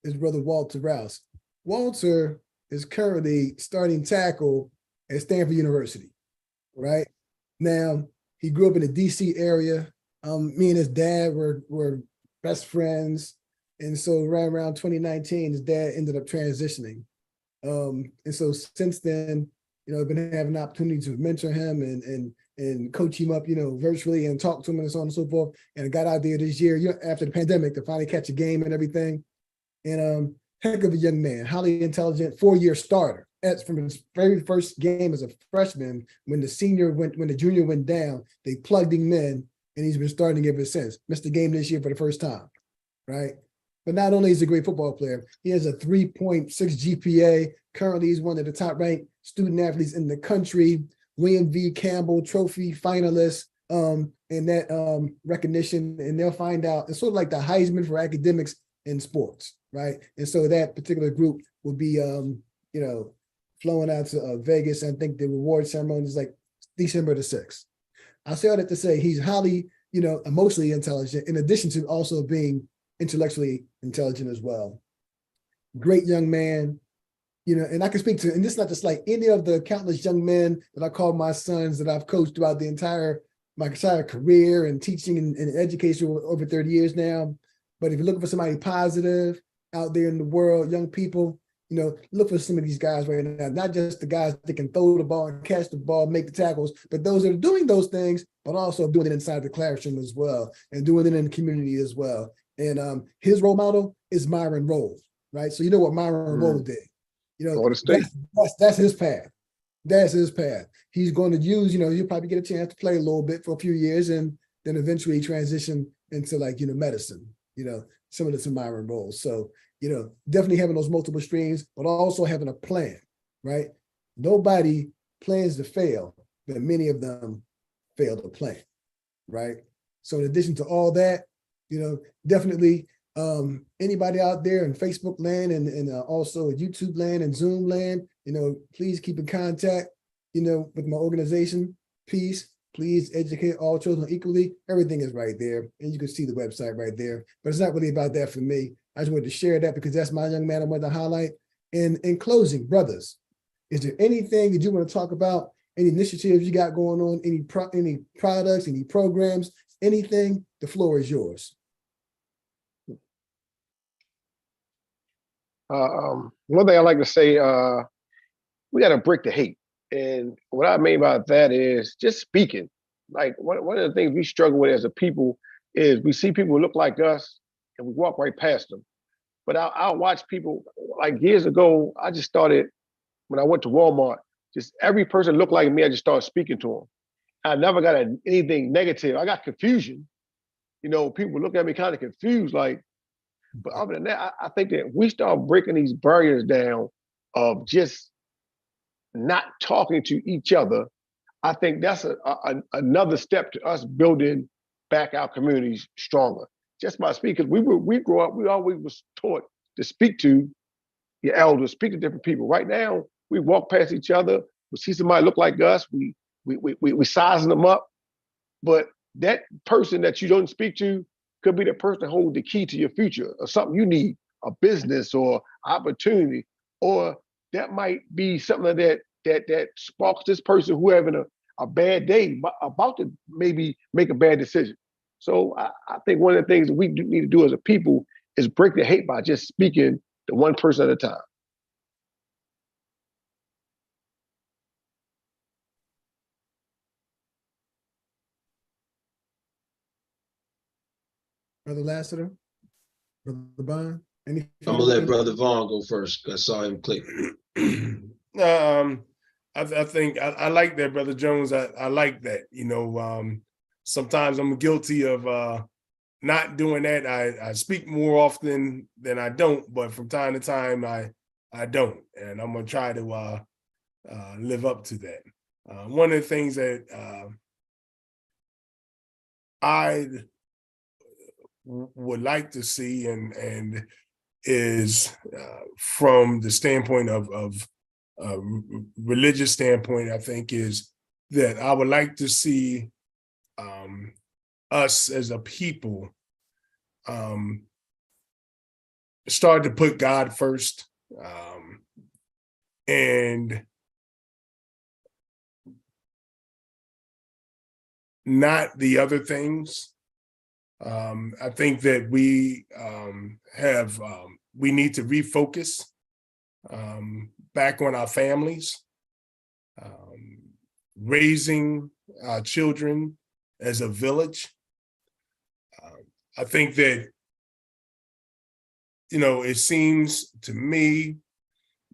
is Brother Walter Rouse. Walter is currently starting tackle at Stanford University, right? Now, He grew up in the DC area. Me and his dad were best friends. And so around 2019, his dad ended up transitioning. And so since then, I've been having an opportunity to mentor him and coach him up, virtually and talk to him and so on and so forth. And I got out there this year, after the pandemic, to finally catch a game and everything. And heck of a young man, highly intelligent, 4-year starter. That's from his very first game as a freshman. When the junior went down, they plugged him in, and he's been starting ever since. Missed the game this year for the first time, right? But not only is he a great football player, he has a 3.6 GPA. Currently, he's one of the top-ranked student athletes in the country. William V. Campbell Trophy finalist, and that recognition. And they'll find out. It's sort of like the Heisman for academics in sports, right? And so that particular group will be, flowing out to Vegas. And I think the reward ceremony is like December the 6th. I say all that to say he's highly, emotionally intelligent, in addition to also being intellectually intelligent as well. Great young man, and I can speak to, and this is not just like any of the countless young men that I call my sons that I've coached throughout my entire career and teaching and education over 30 years now. But if you're looking for somebody positive out there in the world, young people, look for some of these guys right now, not just the guys that can throw the ball and catch the ball, make the tackles, but those that are doing those things, but also doing it inside the classroom as well, and doing it in the community as well. And his role model is Myron Rolle, right? So you know what Myron Rolle did. That's his path. That's his path. He's going to use, he'll probably get a chance to play a little bit for a few years and then eventually transition into medicine, similar to Myron Rolle. So, definitely having those multiple streams, but also having a plan, right? Nobody plans to fail, but many of them fail to plan, right? So in addition to all that, definitely anybody out there in Facebook land and also YouTube land and Zoom land, please keep in contact, with my organization, P.E.A.C.E. Please educate all children equally. Everything is right there. And you can see the website right there. But it's not really about that for me. I just wanted to share that because that's my young man I wanted to highlight. And in closing, brothers, is there anything that you want to talk about? Any initiatives you got going on? Any products, any programs, anything? The floor is yours. One thing I like to say, we got to break the hate. And what I mean by that is just speaking. Like one of the things we struggle with as a people is we see people who look like us and we walk right past them. But I'll watch people, like years ago, I just started, when I went to Walmart, just every person looked like me, I just started speaking to them. I never got anything negative. I got confusion. People look at me kind of confused, but other than that, I think that we start breaking these barriers down of just not talking to each other. I think that's another step to us building back our communities stronger. Just by speaking, we grew up, we always was taught to speak to your elders, speak to different people. Right now, we walk past each other, we see somebody look like us, we sizing them up, but that person that you don't speak to could be the person that holds the key to your future or something you need, a business or opportunity, or that might be something that sparks this person who having a bad day, about to maybe make a bad decision. So I think one of the things that we need to do as a people is break the hate by just speaking to one person at a time. Brother Lassiter, Brother Bond, anything? I'm gonna let Brother Vaughn go first. I saw him click. I think I like that, Brother Jones. I like that. Sometimes I'm guilty of not doing that. I speak more often than I don't, but from time to time I don't, and I'm gonna try to live up to that. One of the things that I would like to see and is from the standpoint of religious standpoint, I think is that I would like to see us as a people start to put God first, and not the other things. I think that we we need to refocus back on our families, raising our children as a village. I think that, it seems to me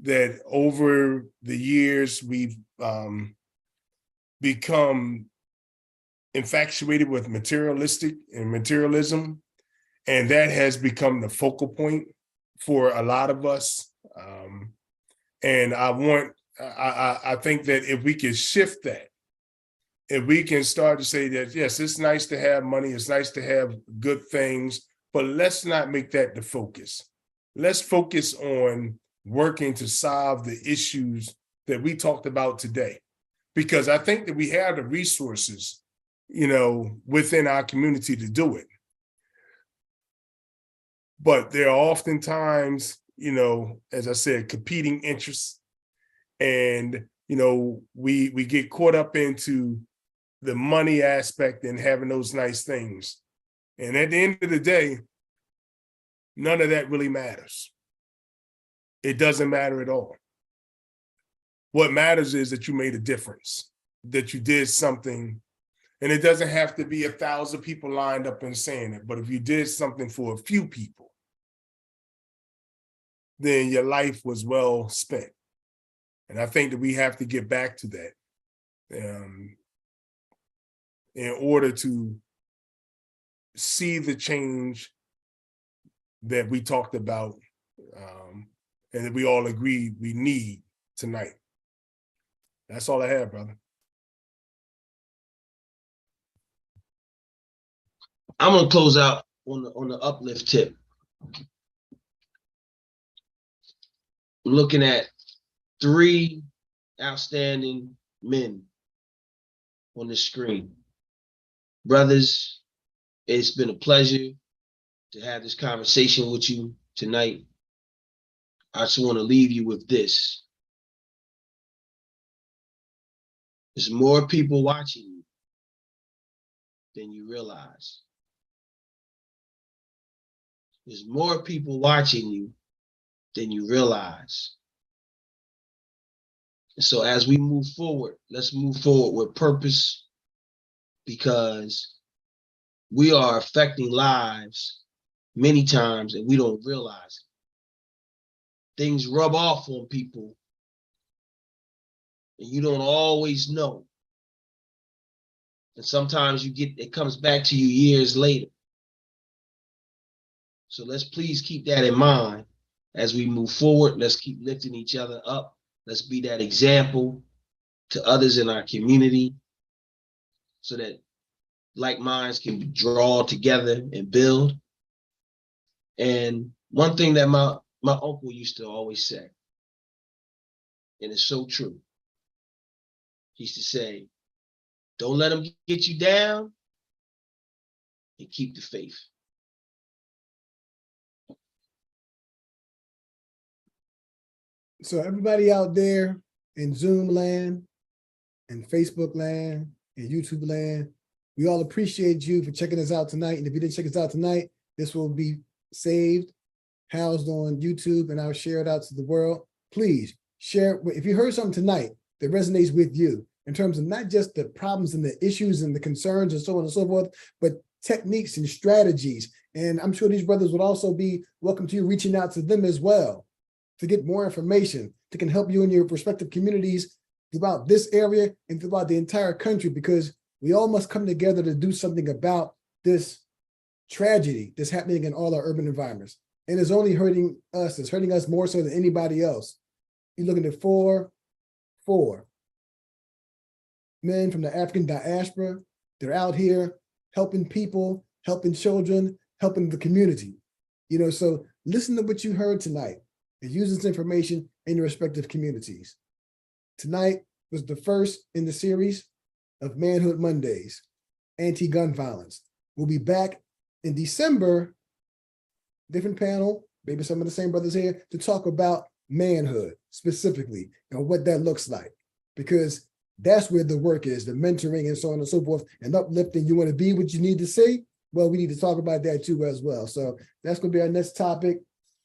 that over the years we've become infatuated with materialism, and that has become the focal point for a lot of us. And I think that if we can shift that, if we can start to say that, yes, it's nice to have money, it's nice to have good things, but let's not make that the focus. Let's focus on working to solve the issues that we talked about today. Because I think that we have the resources, within our community to do it. But there are oftentimes, as I said, competing interests. And, we get caught up into the money aspect and having those nice things. And at the end of the day, none of that really matters. It doesn't matter at all. What matters is that you made a difference, that you did something. And it doesn't have to be 1,000 people lined up and saying it, but if you did something for a few people, then your life was well spent. And I think that we have to get back to that in order to see the change that we talked about and that we all agreed we need tonight. That's all I have, brother. I'm gonna close out on the uplift tip. I'm looking at 3 outstanding men on the screen. Brothers, it's been a pleasure to have this conversation with you tonight. I just want to leave you with this. There's more people watching you than you realize. There's more people watching you than you realize. And so as we move forward, let's move forward with purpose, because we are affecting lives many times and we don't realize it. Things rub off on people and you don't always know. And sometimes it comes back to you years later. So let's please keep that in mind as we move forward. Let's keep lifting each other up. Let's be that example to others in our community so that like minds can draw together and build. And one thing that my uncle used to always say, and it's so true, he used to say, don't let them get you down and keep the faith. So everybody out there in Zoom land and Facebook land and YouTube land, we all appreciate you for checking us out tonight. And if you didn't check us out tonight, this will be saved, housed on YouTube, and I'll share it out to the world. Please share. If you heard something tonight that resonates with you in terms of not just the problems and the issues and the concerns and so on and so forth, but techniques and strategies. And I'm sure these brothers would also be welcome to you reaching out to them as well to get more information that can help you in your respective communities throughout this area and throughout the entire country, because we all must come together to do something about this tragedy that's happening in all our urban environments. And it's only hurting us. It's hurting us more so than anybody else. You're looking at four men from the African diaspora. They're out here helping people, helping children, helping the community. So listen to what you heard tonight and use this information in your respective communities. Tonight was the first in the series of Manhood Mondays, anti-gun violence. We'll be back in December, different panel, maybe some of the same brothers here, to talk about manhood specifically and what that looks like. Because That's where the work is, the mentoring and so on and so forth, and uplifting. You want to be what you need to see? Well, we need to talk about that too as well. So that's going to be our next topic,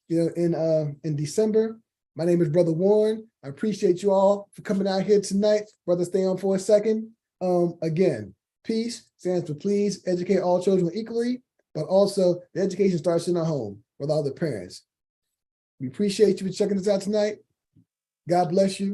in December. My name is Brother Warren. I appreciate you all for coming out here tonight. Brother, stay on for a second. Again, PEACE stands for please educate all children equally, but also the education starts in the home with all the parents. We appreciate you for checking us out tonight. God bless you.